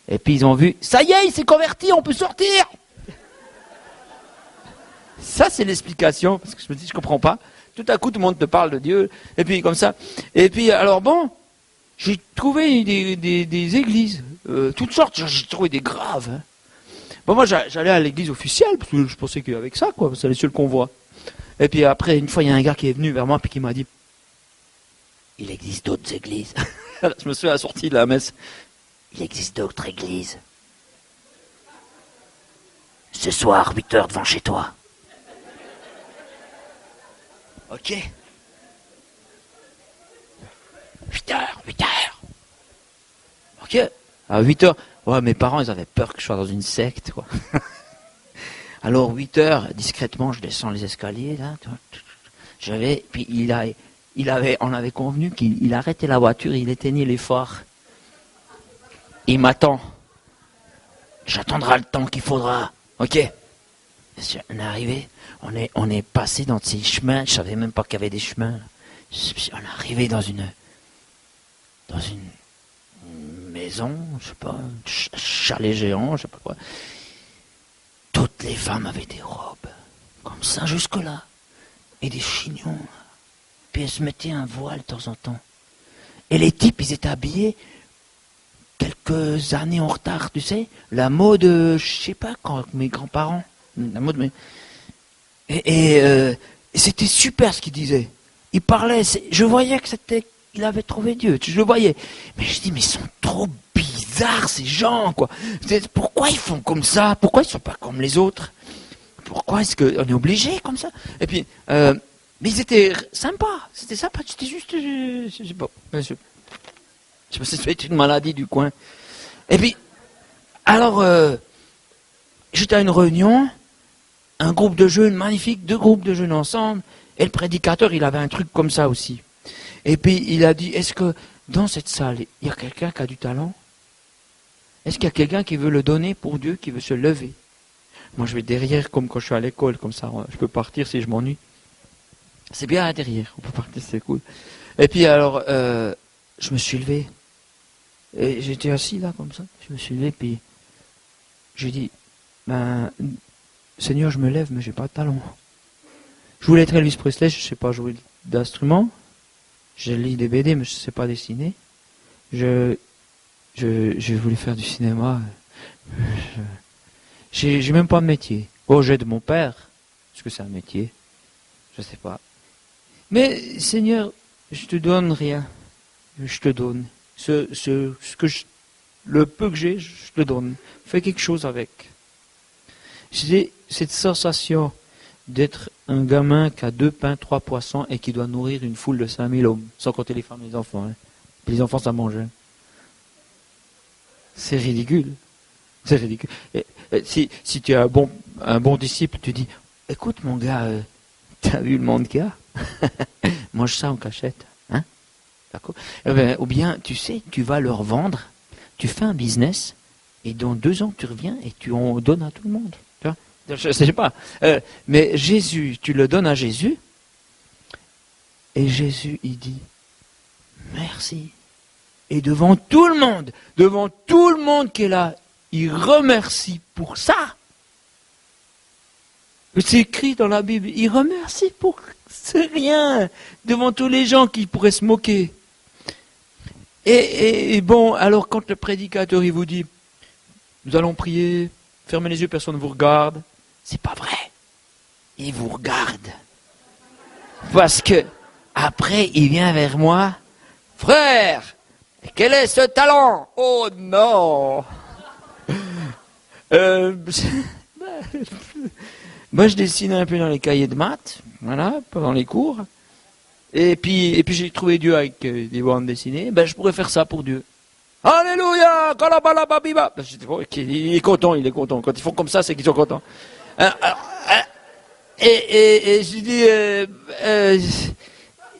Et puis ils ont vu, ça y est, il s'est converti, on peut sortir. Ça c'est l'explication, parce que je me dis, je comprends pas. Tout à coup, tout le monde te parle de Dieu, et puis comme ça. Et puis alors bon, j'ai trouvé des églises, toutes sortes, j'ai trouvé des graves. Hein. Bon, moi j'allais à l'église officielle, parce que je pensais qu'avec ça, quoi, c'est les seuls qu'on voit. Et puis après, une fois, il y a un gars qui est venu vers moi, puis qui m'a dit, il existe d'autres églises. Je me suis assorti de la messe. Il existe d'autres églises. Ce soir, 8h devant chez toi. Ok. 8h. Ok. À 8h. Ouais, mes parents, ils avaient peur que je sois dans une secte, quoi. Alors, 8h, discrètement, je descends les escaliers, là. Puis on avait convenu qu'il arrêtait la voiture, il éteignait les phares. Il m'attend. J'attendrai le temps qu'il faudra. Ok. On est arrivé. On est passé dans ces chemins. Je savais même pas qu'il y avait des chemins. On est arrivé dans dans une maison, je sais pas, un chalet géant, je sais pas quoi. Toutes les femmes avaient des robes, comme ça jusque-là, et des chignons. Puis elles se mettaient un voile de temps en temps. Et les types, ils étaient habillés quelques années en retard, tu sais. La mode, je sais pas, quand mes grands-parents, la mode, et c'était super ce qu'ils disaient. Ils parlaient, je voyais que il avait trouvé Dieu, je le voyais. Mais je dis, mais ils sont trop bizarres ces gens, quoi. Pourquoi ils font comme ça? Pourquoi ils sont pas comme les autres? Pourquoi est-ce qu'on est obligé comme ça? Et puis, mais ils étaient sympas, c'était sympa, c'était juste, je sais pas, je sais pas si c'est une maladie du coin. Et puis, alors, j'étais à une réunion, un groupe de jeunes magnifique, 2 groupes de jeunes ensemble, et le prédicateur, il avait un truc comme ça aussi. Et puis, il a dit, est-ce que dans cette salle, il y a quelqu'un qui a du talent? Est-ce qu'il y a quelqu'un qui veut le donner pour Dieu, qui veut se lever? Moi, je vais derrière, comme quand je suis à l'école, comme ça, je peux partir si je m'ennuie. C'est bien à derrière, on peut partir, c'est cool. Et puis, alors, je me suis levé. Et j'étais assis là, comme ça. Je me suis levé, puis j'ai dit, Seigneur, je me lève, mais j'ai pas de talent. Je voulais être Elvis Presley, je sais pas jouer d'instrument. Je lis des BD, mais je sais pas dessiner. Je voulais faire du cinéma. J'ai même pas de métier. Oh, j'ai de mon père. Est-ce que c'est un métier? Je sais pas. Mais, Seigneur, je te donne rien. Je te donne. Le peu que j'ai, je te donne. Fais quelque chose avec. J'ai cette sensation d'être un gamin qui a 2 pains, 3 poissons et qui doit nourrir une foule de 5000 hommes, sans compter les femmes et les enfants. Hein. Puis les enfants, ça mange. Hein. C'est ridicule. C'est ridicule. Si tu es un bon disciple, tu dis, écoute mon gars, tu as vu le monde qu'il y a? Mange ça en cachette. Hein? D'accord? Ou bien, tu sais, tu vas leur vendre, tu fais un business, et dans 2 ans, tu reviens et tu en donnes à tout le monde. Tu vois? Je ne sais pas. Mais Jésus, tu le donnes à Jésus, et Jésus, il dit, merci. Et devant tout le monde qui est là, il remercie pour ça. C'est écrit dans la Bible, il remercie pour c'est rien, devant tous les gens qui pourraient se moquer. Et bon, alors quand le prédicateur il vous dit, nous allons prier, fermez les yeux, personne ne vous regarde, c'est pas vrai. Il vous regarde. Parce que après, il vient vers moi, frère, quel est ce talent? Oh non. Moi, je dessine un peu dans les cahiers de maths, voilà, pendant les cours. Et puis j'ai trouvé Dieu avec des bandes dessinées. Je pourrais faire ça pour Dieu. Alléluia, kalabalababiba. Il est content. Quand ils font comme ça, c'est qu'ils sont contents. Et je dis,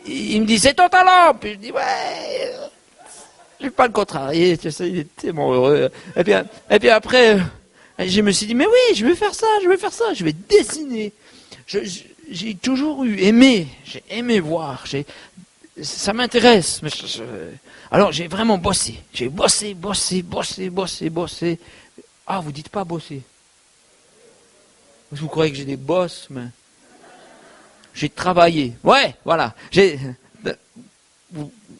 il me dit, c'est ton talent. Puis je dis, ouais, je vais pas le contrarier. Tu sais, il est tellement heureux. Et puis après, je me suis dit, mais oui, je vais faire ça, je vais dessiner. J'ai toujours aimé voir, ça m'intéresse. Alors j'ai vraiment bossé. J'ai bossé. Ah, vous dites pas bosser. Vous croyez que j'ai des bosses, mais j'ai travaillé. Ouais, voilà. Ouais,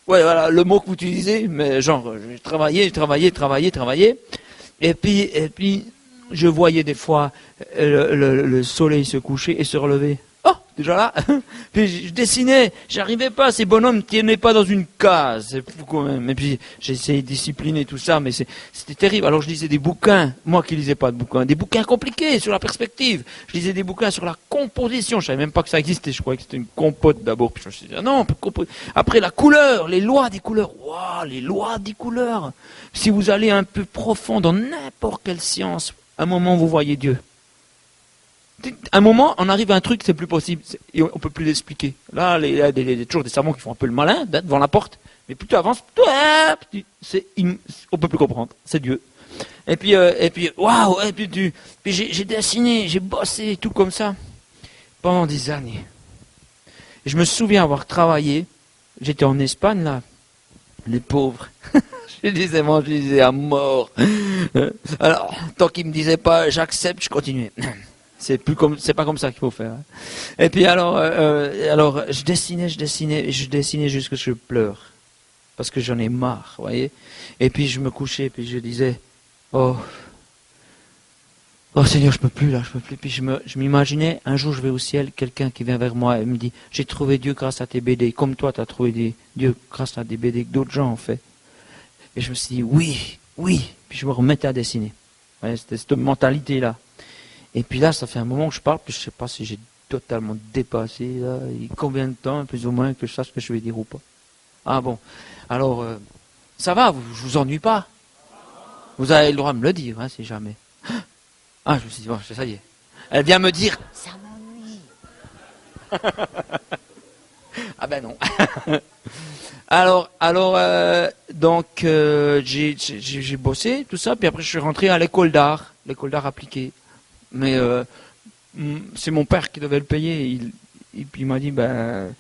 voilà, le mot que vous utilisez, mais genre, j'ai travaillé. Et puis, je voyais des fois le soleil se coucher et se relever. Oh, déjà là. Puis je dessinais, j'arrivais pas, ces bonhommes ne tenaient pas dans une case, c'est fou quand même. Et puis j'ai essayé de discipliner tout ça, mais c'était terrible. Alors je lisais des bouquins, moi qui lisais pas de bouquins, des bouquins compliqués sur la perspective. Je lisais des bouquins sur la composition, je savais même pas que ça existait, je croyais que c'était une compote d'abord. Puis je me suis dit, ah non, on peut composer. Après la couleur, les lois des couleurs. Waouh, les lois des couleurs. Si vous allez un peu profond dans n'importe quelle science, à un moment vous voyez Dieu. À un moment, on arrive à un truc, c'est plus possible, et on peut plus l'expliquer. Là, il y a toujours des savants qui font un peu le malin devant la porte, mais plus tu avances, on peut plus comprendre. C'est Dieu. Et puis, waouh, et puis j'ai dessiné, j'ai bossé, tout comme ça, pendant des années. Et je me souviens avoir travaillé. J'étais en Espagne là, Les pauvres. Je les évangélisais à mort. Alors, tant qu'ils me disaient pas j'accepte, je continuais. C'est pas comme ça qu'il faut faire. Et puis alors je dessinais jusqu'à ce que je pleure. Parce que j'en ai marre, vous voyez. Et puis je me couchais, puis je disais, oh Seigneur, je peux plus là, je peux plus. Puis je m'imaginais, un jour je vais au ciel, quelqu'un qui vient vers moi et me dit, j'ai trouvé Dieu grâce à tes BD, comme toi tu as trouvé Dieu grâce à des BD que d'autres gens ont fait. Et je me suis dit, oui. Puis je me remettais à dessiner. Vous voyez, c'était cette mentalité-là. Et puis là, ça fait un moment que je parle, puis je ne sais pas si j'ai totalement dépassé, là, combien de temps, plus ou moins, que je sache ce que je vais dire ou pas. Ah bon, alors, ça va, je vous ennuie pas. Vous avez le droit de me le dire, hein, si jamais. Ah, je me suis dit, bon, ça y est. Elle vient me dire, ça m'ennuie. Ah ben non. Donc, j'ai bossé, tout ça, puis après je suis rentré à l'école d'art appliquée. Mais c'est mon père qui devait le payer. Et puis il m'a dit, ben,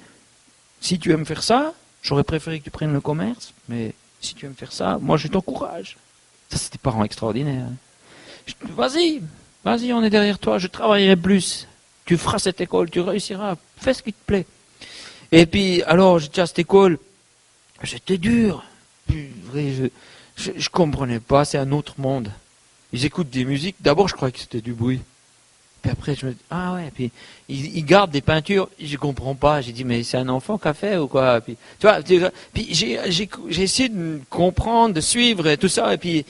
si tu aimes faire ça, j'aurais préféré que tu prennes le commerce, mais si tu aimes faire ça, moi je t'encourage. Ça, c'était des parents extraordinaires. Vas-y, on est derrière toi, je travaillerai plus. Tu feras cette école, tu réussiras, fais ce qui te plaît. Et puis, alors, j'étais à cette école, c'était dur. Je comprenais pas, c'est un autre monde. Ils écoutent des musiques, d'abord je croyais que c'était du bruit. Puis après je me dis, ah ouais, puis ils gardent des peintures, je comprends pas. J'ai dit, mais c'est un enfant qui a fait ou quoi? Puis, tu vois, puis j'ai essayé de comprendre, de suivre et tout ça, et puis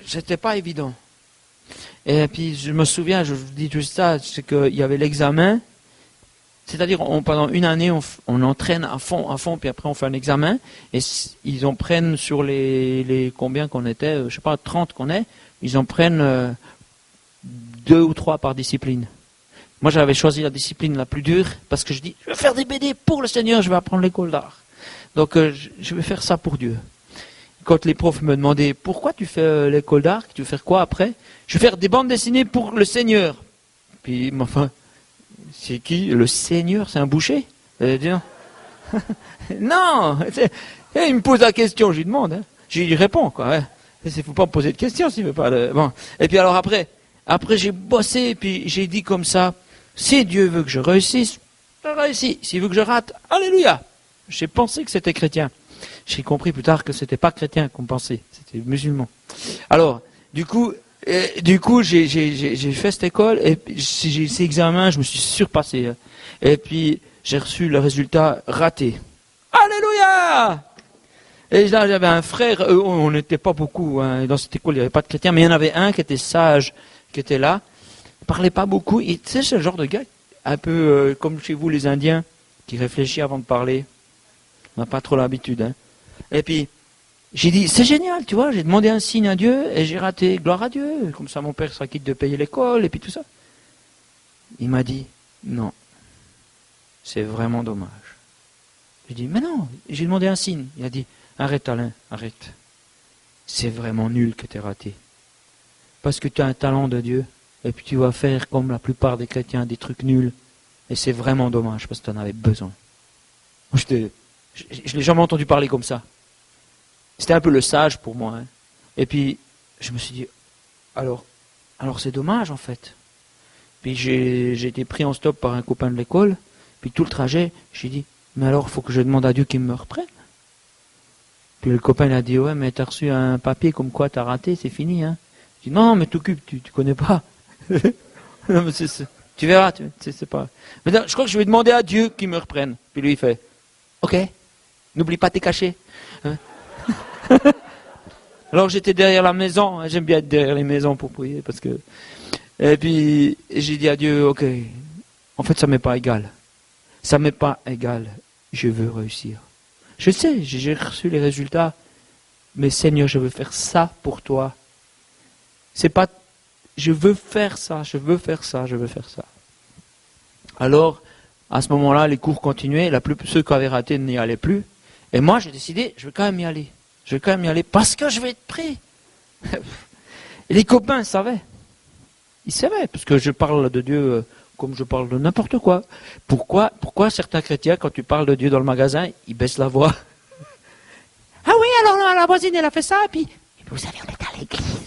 c'était pas évident. Et puis je me souviens, je vous dis tout ça, c'est qu'il y avait l'examen. C'est-à-dire, pendant une année, on entraîne à fond, puis après on fait un examen, et ils en prennent sur les combien qu'on était, je sais pas, 30 qu'on est, ils en prennent 2 ou 3 par discipline. Moi, j'avais choisi la discipline la plus dure, parce que je dis, je vais faire des BD pour le Seigneur, je vais apprendre l'école d'art. Donc, je vais faire ça pour Dieu. Quand les profs me demandaient, pourquoi tu fais l'école d'art, tu veux faire quoi après? Je vais faire des bandes dessinées pour le Seigneur. Puis, enfin... C'est qui? Le Seigneur, c'est un boucher? Non. Il me pose la question, je lui demande. Hein. Je lui réponds, quoi. Hein. Il ne faut pas me poser de questions s'il veut pas. Bon. Et puis alors après j'ai bossé, et puis j'ai dit comme ça, si Dieu veut que je réussisse, je réussis. S'il veut que je rate, alléluia. J'ai pensé que c'était chrétien. J'ai compris plus tard que c'était pas chrétien qu'on pensait, c'était musulman. Alors, du coup, j'ai fait cette école, et j'ai ces examens, je me suis surpassé. Et puis, j'ai reçu le résultat raté. Alléluia! Et là, j'avais un frère, on n'était pas beaucoup, hein, dans cette école, il n'y avait pas de chrétiens, mais il y en avait un qui était sage, qui était là, il parlait pas beaucoup, et tu sais, c'est le genre de gars, un peu comme chez vous les Indiens, qui réfléchit avant de parler. On n'a pas trop l'habitude, hein. Et puis, j'ai dit, c'est génial, tu vois, j'ai demandé un signe à Dieu et j'ai raté, gloire à Dieu, comme ça mon père sera quitte de payer l'école et puis tout ça. Il m'a dit, non, c'est vraiment dommage. J'ai dit, mais non, j'ai demandé un signe. Il a dit, arrête Alain, arrête. C'est vraiment nul que tu aies raté. Parce que tu as un talent de Dieu et puis tu vas faire comme la plupart des chrétiens, des trucs nuls. Et c'est vraiment dommage parce que tu en avais besoin. Je ne l'ai jamais entendu parler comme ça. C'était un peu le sage pour moi. Hein. Et puis, je me suis dit, alors c'est dommage en fait. Puis j'ai été pris en stop par un copain de l'école. Puis tout le trajet, j'ai dit, mais alors il faut que je demande à Dieu qu'il me reprenne. Puis le copain il a dit, ouais, mais t'as reçu un papier comme quoi t'as raté, c'est fini. Hein. Je dis, non, mais t'occupes, tu connais pas. Non, mais tu verras, c'est pas. Mais non, je crois que je vais demander à Dieu qu'il me reprenne. Puis lui il fait, ok, n'oublie pas tes cachets. Hein. Alors j'étais derrière la maison, j'aime bien être derrière les maisons pour prier parce que. Et puis j'ai dit à Dieu, ok, en fait ça m'est pas égal. Ça m'est pas égal, je veux réussir. Je sais, j'ai reçu les résultats, mais Seigneur, je veux faire ça pour toi. C'est pas, je veux faire ça, je veux faire ça, je veux faire ça. Alors, à ce moment-là, les cours continuaient, ceux qui avaient raté n'y allaient plus. Et moi, j'ai décidé, je vais quand même y aller. Je vais quand même y aller parce que je vais être pris. Et les copains savaient. Ils savaient, parce que je parle de Dieu comme je parle de n'importe quoi. Pourquoi certains chrétiens, quand tu parles de Dieu dans le magasin, ils baissent la voix? Ah oui, alors la voisine, elle a fait ça, et puis vous savez, on est à l'église.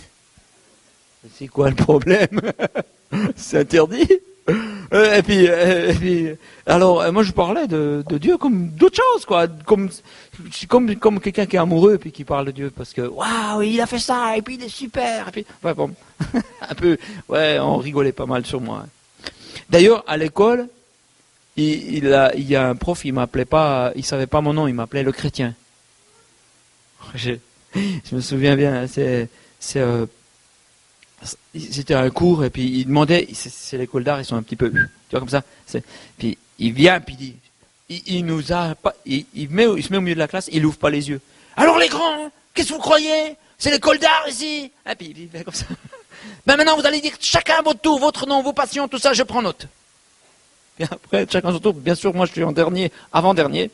C'est quoi le problème? C'est interdit. Et puis, alors, moi je parlais de Dieu comme d'autres choses, quoi. Comme quelqu'un qui est amoureux et puis qui parle de Dieu parce que, waouh, il a fait ça, et puis il est super. Et puis, ouais, bon, un peu, ouais, on rigolait pas mal sur moi. D'ailleurs, à l'école, il y a un prof, il m'appelait pas, il savait pas mon nom, il m'appelait le chrétien. Je me souviens bien, c'était un cours et puis il demandait, c'est l'école d'art, ils sont un petit peu, tu vois comme ça. Puis il vient, puis il nous a pas, il se met au milieu de la classe, il ouvre pas les yeux. Alors les grands, qu'est-ce que vous croyez? C'est l'école d'art ici. Et puis il fait comme ça. Ben maintenant vous allez dire chacun votre tour, votre nom, vos passions, tout ça, je prends note. Puis après chacun son tour. Bien sûr, moi je suis en dernier, avant-dernier.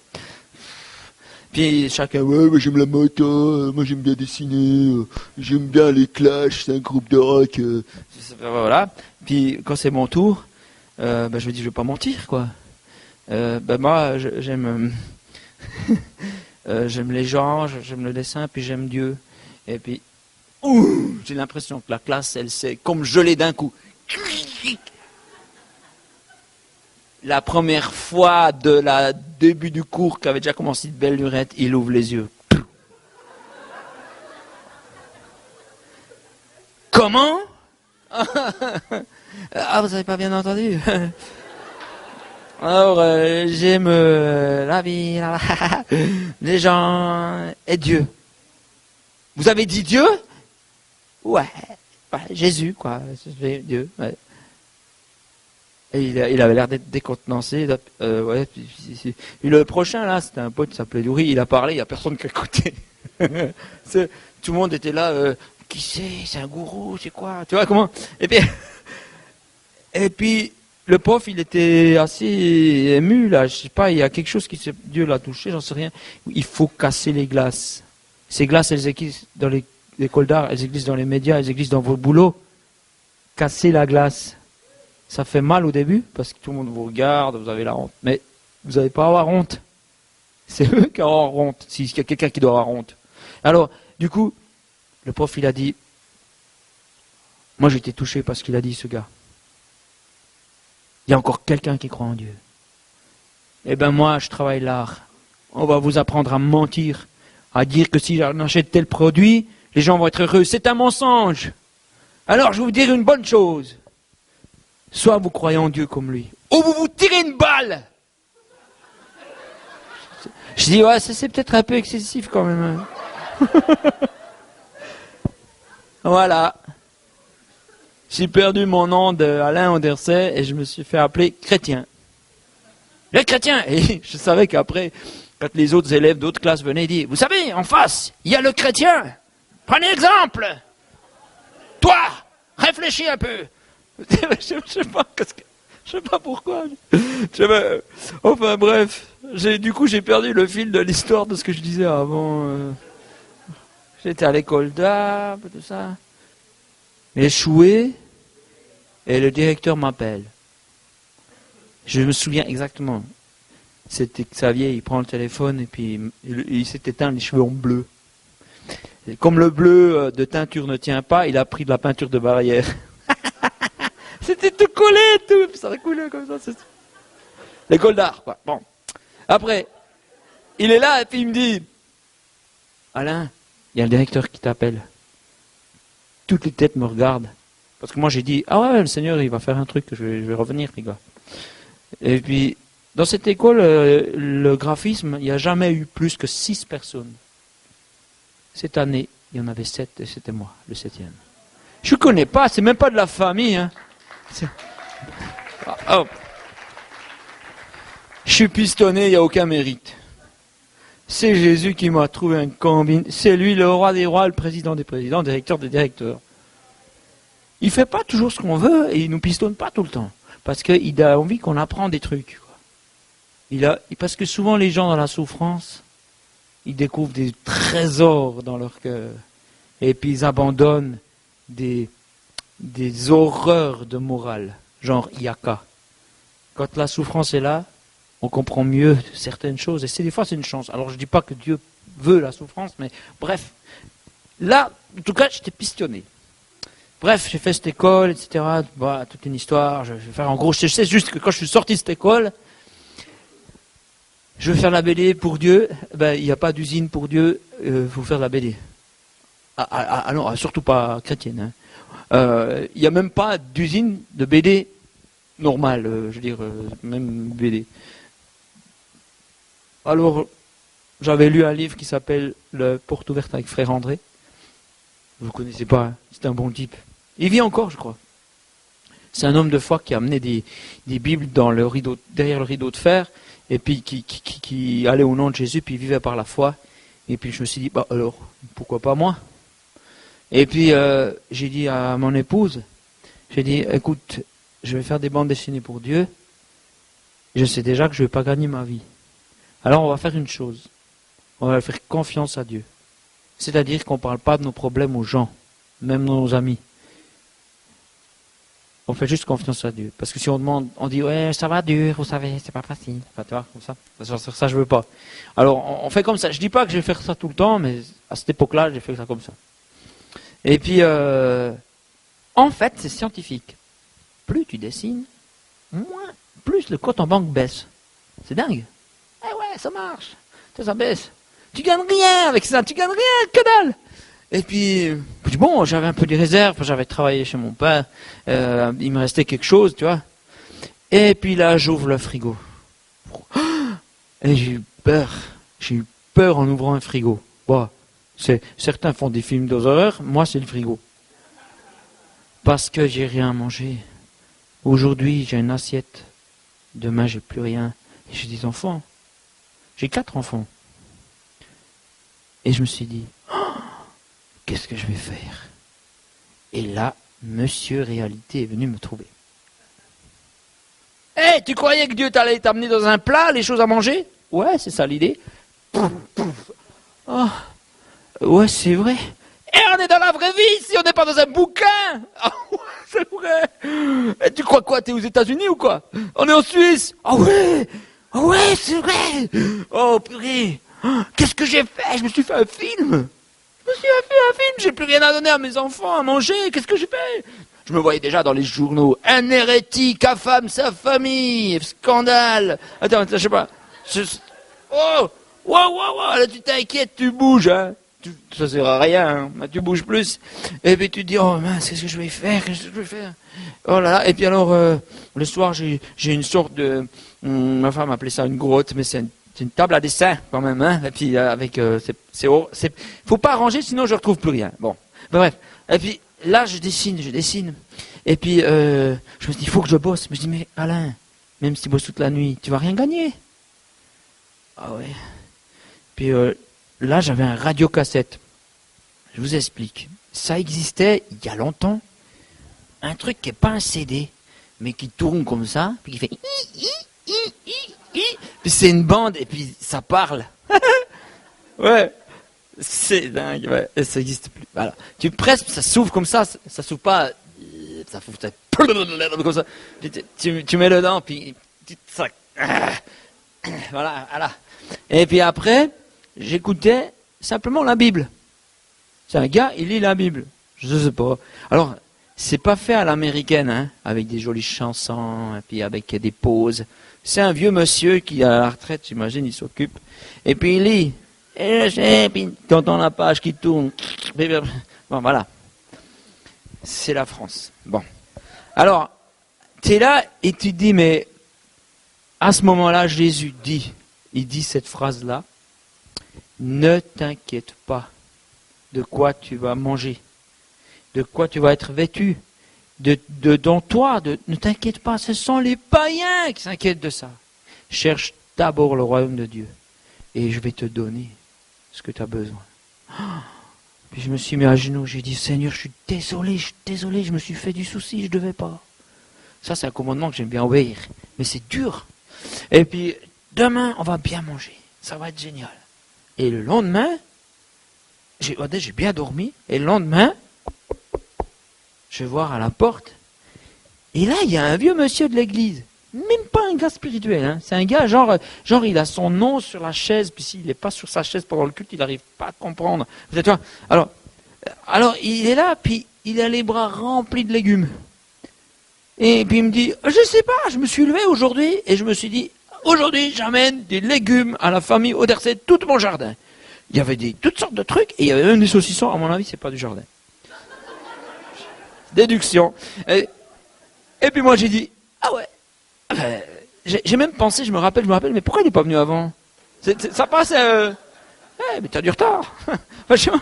Puis chacun, ouais, moi j'aime la moto, moi j'aime bien dessiner, j'aime bien les Clash, c'est un groupe de rock. Voilà. Puis quand c'est mon tour, je me dis je vais pas mentir quoi. Moi j'aime j'aime les gens, j'aime le dessin, puis j'aime Dieu. Et puis j'ai l'impression que la classe elle s'est comme gelée d'un coup. La première fois de la début du cours, qui avait déjà commencé de belle lurette, il ouvre les yeux. Comment? Ah, vous avez pas bien entendu? Alors, j'aime la vie, les gens et Dieu. Vous avez dit Dieu? Ouais, Jésus, quoi. Dieu, ouais. Et il avait l'air d'être décontenancé. Ouais, puis le prochain, là, c'était un pote qui s'appelait Douri. Il a parlé, il n'y a personne qui a écouté. Tout le monde était là. Qui c'est un gourou, c'est quoi? Tu vois comment? Et puis, le prof, il était assez ému, là. Je sais pas, il y a quelque chose Dieu l'a touché, j'en sais rien. Il faut casser les glaces. Ces glaces, elles existent dans les écoles d'art, elles existent dans les médias, elles existent dans vos boulots. Casser la glace. Ça fait mal au début, parce que tout le monde vous regarde, vous avez la honte. Mais vous n'allez pas avoir honte. C'est eux qui auront honte, s'il y a quelqu'un qui doit avoir honte. Alors, du coup, le prof, il a dit, moi j'ai été touché par ce qu'il a dit, ce gars. Il y a encore quelqu'un qui croit en Dieu. Eh ben moi, je travaille l'art. On va vous apprendre à mentir, à dire que si j'en achète tel produit, les gens vont être heureux. C'est un mensonge. Alors, je vais vous dire une bonne chose. Soit vous croyez en Dieu comme lui, ou vous vous tirez une balle. Je dis, ouais, c'est peut-être un peu excessif quand même. Voilà. J'ai perdu mon nom d'Alain Anderset et je me suis fait appeler chrétien. Le chrétien. Et je savais qu'après, quand les autres élèves d'autres classes venaient, ils disaient, vous savez, en face, il y a le chrétien. Prenez exemple. Toi, réfléchis un peu. Je sais pas pourquoi. Enfin bref, du coup j'ai perdu le fil de l'histoire de ce que je disais avant. J'étais à l'école d'art, tout ça. Échoué, et le directeur m'appelle. Je me souviens exactement. C'était Xavier, il prend le téléphone et puis il s'est éteint les cheveux en bleu. Et comme le bleu de teinture ne tient pas, il a pris de la peinture de barrière. C'était tout collé, tout, puis ça a coulé comme ça. L'école d'art, quoi. Bon. Après, il est là et puis il me dit, Alain, il y a le directeur qui t'appelle. Toutes les têtes me regardent. Parce que moi j'ai dit, ah ouais, le Seigneur il va faire un truc, je vais revenir, les gars. Et puis, dans cette école, le graphisme, il n'y a jamais eu plus que 6 personnes. Cette année, il y en avait 7 et c'était moi, le 7e. Je ne connais pas, c'est même pas de la famille. Hein. Oh. Je suis pistonné, il n'y a aucun mérite. C'est Jésus qui m'a trouvé un combine. C'est lui le roi des rois, le président des présidents, le directeur des directeurs. Il ne fait pas toujours ce qu'on veut et il ne nous pistonne pas tout le temps. Parce qu'il a envie qu'on apprenne des trucs. Quoi. Parce que souvent les gens dans la souffrance, ils découvrent des trésors dans leur cœur. Et puis ils abandonnent des horreurs de morale, genre Yaka. quand la souffrance est là, on comprend mieux certaines choses. Et des fois, c'est une chance. Alors, je ne dis pas que Dieu veut la souffrance, mais bref. Là, en tout cas, j'étais pistonné. Bref, j'ai fait cette école, etc. Voilà, toute une histoire. Je vais faire en gros, je sais juste que quand je suis sorti de cette école, je veux faire la BD pour Dieu. Ben, il n'y a pas d'usine pour Dieu, il faut faire la BD. Ah non, surtout pas chrétienne. Hein. Il n'y a même pas d'usine de BD normale, je veux dire, même BD. Alors, j'avais lu un livre qui s'appelle Le Porte ouverte avec Frère André. Vous ne connaissez pas, hein, c'est un bon type. Il vit encore, je crois. C'est un homme de foi qui a amené des Bibles dans le rideau, derrière le rideau de fer, et puis qui allait au nom de Jésus, puis il vivait par la foi. Et puis je me suis dit, bah alors, pourquoi pas moi? Et puis j'ai dit à mon épouse, j'ai dit, écoute, je vais faire des bandes dessinées pour Dieu. Je sais déjà que je ne vais pas gagner ma vie. Alors on va faire une chose. On va faire confiance à Dieu. C'est-à-dire qu'on ne parle pas de nos problèmes aux gens, même nos amis. On fait juste confiance à Dieu. Parce que si on demande, on dit, ouais, ça va dur, vous savez, c'est pas facile. Enfin, tu vois, comme ça. Ça, je veux pas. Alors, on fait comme ça. Je dis pas que je vais faire ça tout le temps, mais à cette époque-là, j'ai fait ça comme ça. Et puis, en fait, c'est scientifique. Plus tu dessines, plus le compte en banque baisse. C'est dingue. Eh ouais, ça marche. Ça baisse. Tu gagnes rien avec ça. Tu gagnes rien, que dalle. Et puis, bon, j'avais un peu des réserves, j'avais travaillé chez mon père, il me restait quelque chose, tu vois. Et puis là, j'ouvre le frigo. Et j'ai eu peur en ouvrant un frigo. Bon, certains font des films d'horreur, moi c'est le frigo. Parce que j'ai rien à manger. Aujourd'hui, j'ai une assiette, demain j'ai plus rien. Et j'ai des enfants. J'ai 4 enfants. Et je me suis dit, qu'est-ce que je vais faire? Et là, Monsieur Réalité est venu me trouver. Hé, hey, tu croyais que Dieu t'allait t'amener dans un plat, les choses à manger? Ouais, c'est ça l'idée. Oh, ouais, c'est vrai. Et on est dans la vraie vie, si on n'est pas dans un bouquin. Oh, ouais, c'est vrai. Et tu crois quoi? T'es aux États-Unis ou quoi? On est en Suisse. Oh ouais, oh ouais, c'est vrai. Oh purée, qu'est-ce que j'ai fait? Je me suis fait un film. Je me suis fait un film, j'ai plus rien à donner à mes enfants, à manger, qu'est-ce que j'ai fait? Je me voyais déjà dans les journaux. Un hérétique affame sa famille, scandale. Attends, je sais pas. Oh, wow, là tu t'inquiètes, tu bouges, hein. Ça sert à rien, hein. Tu bouges plus. Et puis tu te dis, oh mince, qu'est-ce que je vais faire? Oh là là, et puis alors, le soir, j'ai une sorte de... ma femme appelait ça une grotte, mais c'est une table à dessin quand même, hein. Et puis avec, faut pas arranger, sinon je retrouve plus rien. Bon, bref. Et puis là, je dessine. Et puis je me dis, il faut que je bosse. Je me dis, mais Alain, même si tu bosses toute la nuit, tu vas rien gagner. Ah ouais. Puis là, j'avais un radiocassette. Je vous explique. Ça existait il y a longtemps. Un truc qui est pas un CD, mais qui tourne comme ça, puis qui fait. Puis c'est une bande et puis ça parle. Ouais, c'est dingue. Ouais, et ça n'existe plus. Voilà. Tu presses, ça s'ouvre comme ça s'ouvre pas. Ça fout ça comme ça. Tu mets le dent puis ça. Voilà. Et puis après, j'écoutais simplement la Bible. C'est un gars, il lit la Bible. Je sais pas. Alors, c'est pas fait à l'américaine, hein, avec des jolies chansons et puis avec des pauses. C'est un vieux monsieur qui est à la retraite, j'imagine, il s'occupe. Et puis il lit. Et puis t'entends la page qui tourne. Bon, voilà. C'est la France. Bon. Alors, tu es là et tu te dis, mais à ce moment-là, Jésus dit, il dit cette phrase-là, ne t'inquiète pas de quoi tu vas manger, de quoi tu vas être vêtu, dont toi, ne t'inquiète pas, ce sont les païens qui s'inquiètent de ça. Cherche d'abord le royaume de Dieu et je vais te donner ce que tu as besoin. Puis je me suis mis à genoux, j'ai dit, Seigneur, je suis désolé, je me suis fait du souci, je ne devais pas. Ça, c'est un commandement que j'aime bien obéir, mais c'est dur. Et puis, demain, on va bien manger, ça va être génial. Et le lendemain, j'ai bien dormi, et le lendemain, je vais voir à la porte, et là, il y a un vieux monsieur de l'église. même pas un gars spirituel. Hein. C'est un gars, genre, il a son nom sur la chaise, puis s'il n'est pas sur sa chaise pendant le culte, il n'arrive pas à comprendre. Vous êtes, alors, il est là, puis il a les bras remplis de légumes. Et puis il me dit, je sais pas, je me suis levé aujourd'hui, et je me suis dit, aujourd'hui, j'amène des légumes à la famille Oderset, tout mon jardin. Il y avait toutes sortes de trucs, et il y avait même des saucissons, à mon avis, c'est pas du jardin. Déduction. Et puis moi, j'ai dit, ah ouais. J'ai même pensé, je me rappelle, mais pourquoi il n'est pas venu avant? Ça passe, mais t'as du retard. Franchement,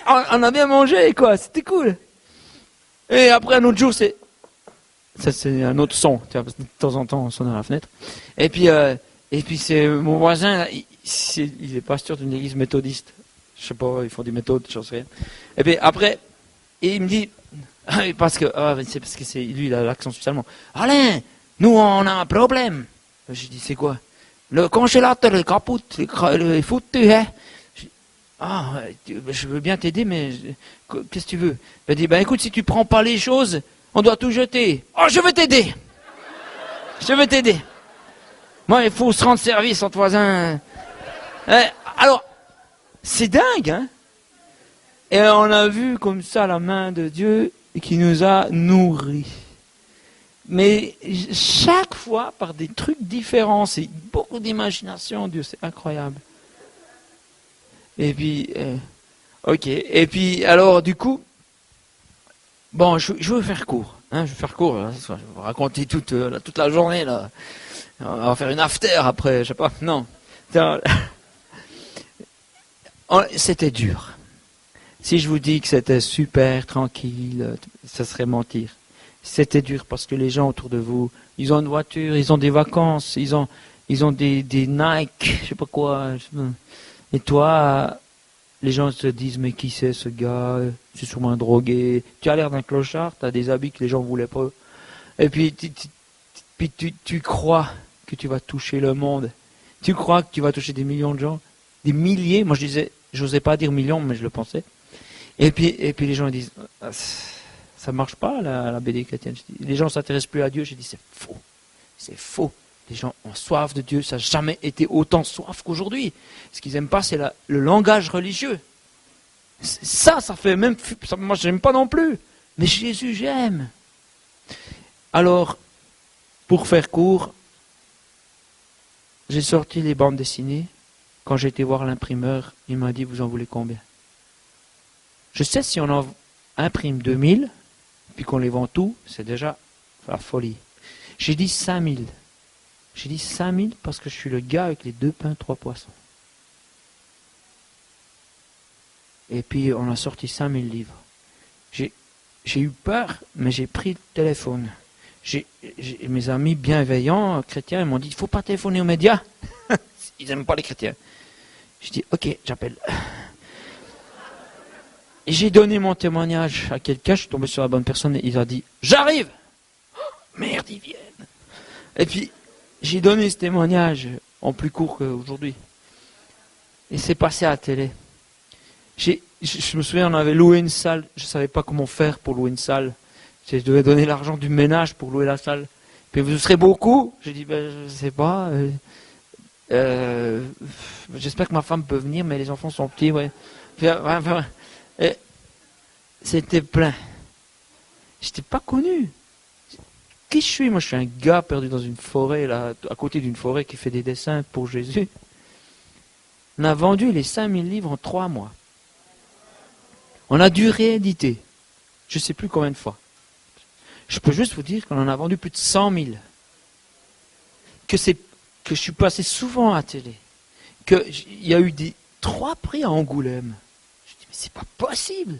on a bien mangé, quoi, c'était cool. Et après, un autre jour, ça c'est un autre son, tu vois, parce que de temps en temps, on sonne à la fenêtre. Et puis c'est mon voisin, là, il est pasteur d'une église méthodiste. Je sais pas, ils font des méthodes, je sais rien. Et puis après, il me dit, c'est parce que lui, il a l'accent suisse allemand. Alain, nous, on a un problème. J'ai dit, c'est quoi? Le congélateur est kaput, il est foutu, hein? Je veux bien t'aider, mais qu'est-ce que tu veux? Il dit, écoute, si tu prends pas les choses, on doit tout jeter. Oh, je veux t'aider. Je veux t'aider. Moi, il faut se rendre service entre voisins. Alors, c'est dingue, hein? Et on a vu comme ça la main de Dieu qui nous a nourris. Mais chaque fois par des trucs différents, c'est beaucoup d'imagination, Dieu, c'est incroyable. Et puis, ok. Et puis, alors, du coup, bon, je veux faire court. Hein, je vais faire court. Là, je vais vous raconter toute la journée, là. On va faire une after après, je sais pas. Non. C'était dur. Si je vous dis que c'était super tranquille, ça serait mentir. C'était dur parce que les gens autour de vous, ils ont une voiture, ils ont des vacances, ils ont des Nike, je sais pas quoi. Et toi, les gens se disent, mais qui c'est ce gars? C'est sûrement un drogué. Tu as l'air d'un clochard, tu as des habits que les gens voulaient pas. Et puis, tu crois que tu vas toucher le monde. Tu crois que tu vas toucher des millions de gens, des milliers. Moi, j'osais pas dire millions, mais je le pensais. Et puis les gens disent, ça marche pas la BD chrétienne. Les gens s'intéressent plus à Dieu. J'ai dit, c'est faux. C'est faux. Les gens ont soif de Dieu. Ça n'a jamais été autant soif qu'aujourd'hui. Ce qu'ils n'aiment pas, c'est le langage religieux. Ça fait même... Moi, je n'aime pas non plus. Mais Jésus, j'aime. Alors, pour faire court, j'ai sorti les bandes dessinées. Quand j'ai été voir l'imprimeur, il m'a dit, vous en voulez combien? Je sais, si on en imprime 2000, puis qu'on les vend tout, c'est déjà la folie. J'ai dit 5000. J'ai dit 5000 parce que je suis le gars avec les 2 pains, 3 poissons. Et puis on a sorti 5000 livres. J'ai eu peur, mais j'ai pris le téléphone. Mes amis bienveillants, chrétiens, ils m'ont dit, il ne faut pas téléphoner aux médias. Ils n'aiment pas les chrétiens. Je dis, ok, j'appelle. Et j'ai donné mon témoignage à quelqu'un, je suis tombé sur la bonne personne, et il a dit, j'arrive. Oh, merde, ils viennent. Et puis, j'ai donné ce témoignage en plus court qu'aujourd'hui. Et c'est passé à la télé. Je me souviens, on avait loué une salle, je ne savais pas comment faire pour louer une salle. Je devais donner l'argent du ménage pour louer la salle. Puis vous serez beaucoup? J'ai dit, je ne sais pas. J'espère que ma femme peut venir, mais les enfants sont petits, ouais. Et c'était plein. Je n'étais pas connu. Qui je suis? Moi, je suis un gars perdu dans une forêt, là, à côté d'une forêt qui fait des dessins pour Jésus. On a vendu les 5000 livres en 3 mois. On a dû rééditer. Je ne sais plus combien de fois. Je peux juste vous dire qu'on en a vendu plus de 100 000. Que je suis passé souvent à la télé. Qu'il y a eu 3 prix à Angoulême. Je dis, mais c'est pas possible.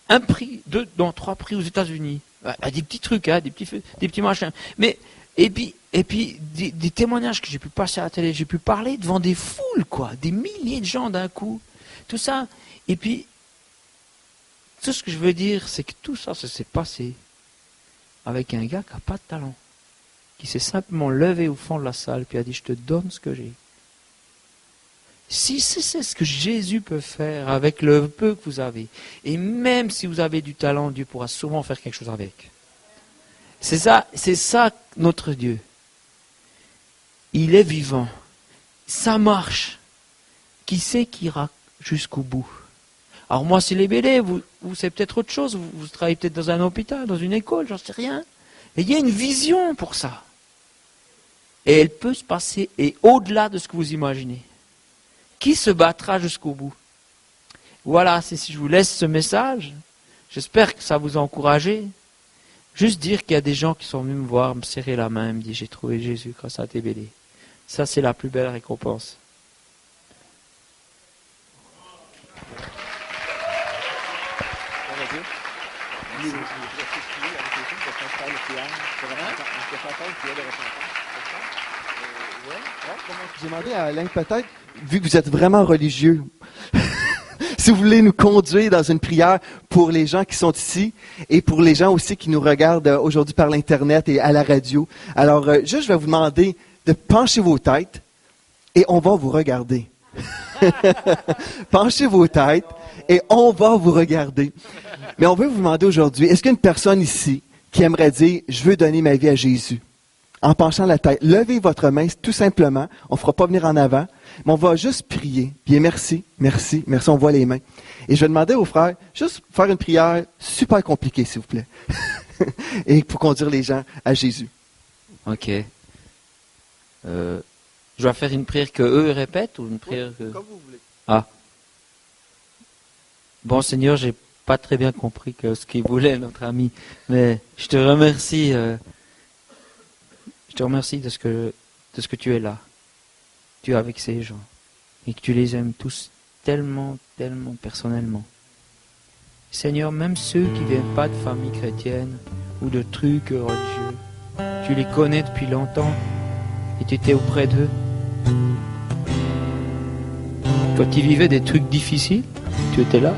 Un prix, 3 prix aux États-Unis. Des petits trucs, hein, des petits machins. Mais, et puis des témoignages que j'ai pu passer à la télé. J'ai pu parler devant des foules, quoi. Des milliers de gens d'un coup. Tout ça. Et puis, tout ce que je veux dire, c'est que tout ça, ça s'est passé avec un gars qui n'a pas de talent. Qui s'est simplement levé au fond de la salle puis a dit, je te donne ce que j'ai. Si c'est ce que Jésus peut faire avec le peu que vous avez, et même si vous avez du talent, Dieu pourra souvent faire quelque chose avec. C'est ça notre Dieu. il est vivant. Ça marche. Qui sait qui ira jusqu'au bout? Alors moi, c'est les BD, vous c'est peut-être autre chose, vous travaillez peut-être dans un hôpital, dans une école, j'en sais rien. Et il y a une vision pour ça. Et elle peut se passer, et au-delà de ce que vous imaginez. Qui se battra jusqu'au bout? Voilà, c'est si je vous laisse ce message. J'espère que ça vous a encouragé. Juste dire qu'il y a des gens qui sont venus me voir, me serrer la main, me dire j'ai trouvé Jésus grâce à tes BD. Ça, c'est la plus belle récompense. J'ai demandé à Alain, peut-être, vu que vous êtes vraiment religieux, si vous voulez nous conduire dans une prière pour les gens qui sont ici et pour les gens aussi qui nous regardent aujourd'hui par l'Internet et à la radio. Alors, juste, je vais vous demander de pencher vos têtes et on va vous regarder. Penchez vos têtes et on va vous regarder. Mais on veut vous demander aujourd'hui, est-ce qu'il y a une personne ici qui aimerait dire, je veux donner ma vie à Jésus? En penchant la tête, levez votre main tout simplement. On ne fera pas venir en avant, mais on va juste prier. Bien, merci, merci, merci, on voit les mains. Et je vais demander aux frères, juste faire une prière super compliquée, s'il vous plaît. Et pour conduire les gens à Jésus. Ok. Je dois faire une prière que eux répètent ou une prière que... Comme vous voulez. Ah. Bon, Seigneur, j'ai pas très bien compris ce qu'il voulait, notre ami. Mais je te remercie. Je te remercie de ce que tu es là. Tu es avec ces gens. Et que tu les aimes tous tellement, tellement personnellement. Seigneur, même ceux qui ne viennent pas de famille chrétienne ou de trucs religieux, tu les connais depuis longtemps et tu étais auprès d'eux. Quand ils vivaient des trucs difficiles, tu étais là.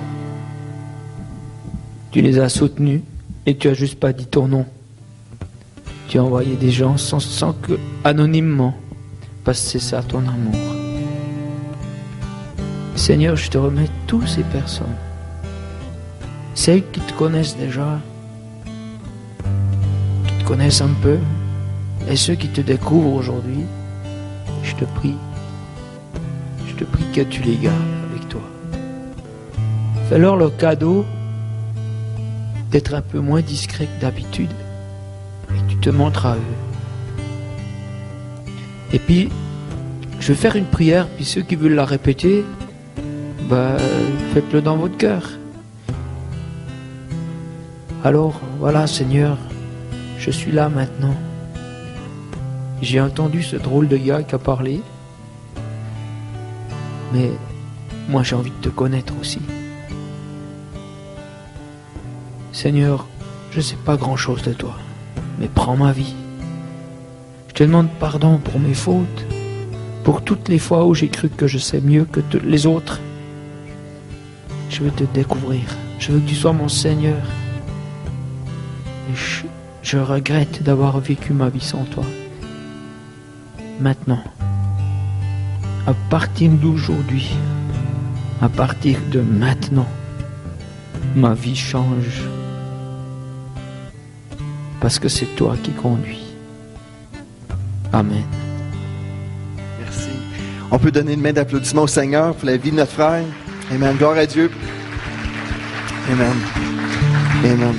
Tu les as soutenus et tu as juste pas dit ton nom. Tu as envoyé des gens sans que, anonymement, parce que c'est ça ton amour. Seigneur, je te remets toutes ces personnes. Celles qui te connaissent déjà, qui te connaissent un peu, et ceux qui te découvrent aujourd'hui, je te prie que tu les gardes avec toi. Fais-leur le cadeau d'être un peu moins discret que d'habitude. Et tu te montres à eux. Et puis, je vais faire une prière, puis ceux qui veulent la répéter, faites-le dans votre cœur. Alors, voilà, Seigneur, je suis là maintenant. J'ai entendu ce drôle de gars qui a parlé, mais moi j'ai envie de te connaître aussi. Seigneur, je ne sais pas grand-chose de toi, mais prends ma vie. Je te demande pardon pour mes fautes, pour toutes les fois où j'ai cru que je sais mieux que les autres. Je veux te découvrir, je veux que tu sois mon Seigneur. Et je regrette d'avoir vécu ma vie sans toi. Maintenant, à partir d'aujourd'hui, à partir de maintenant, ma vie change. Parce que c'est toi qui conduis. Amen. Merci. On peut donner une main d'applaudissement au Seigneur pour la vie de notre frère. Amen. Gloire à Dieu. Amen. Amen.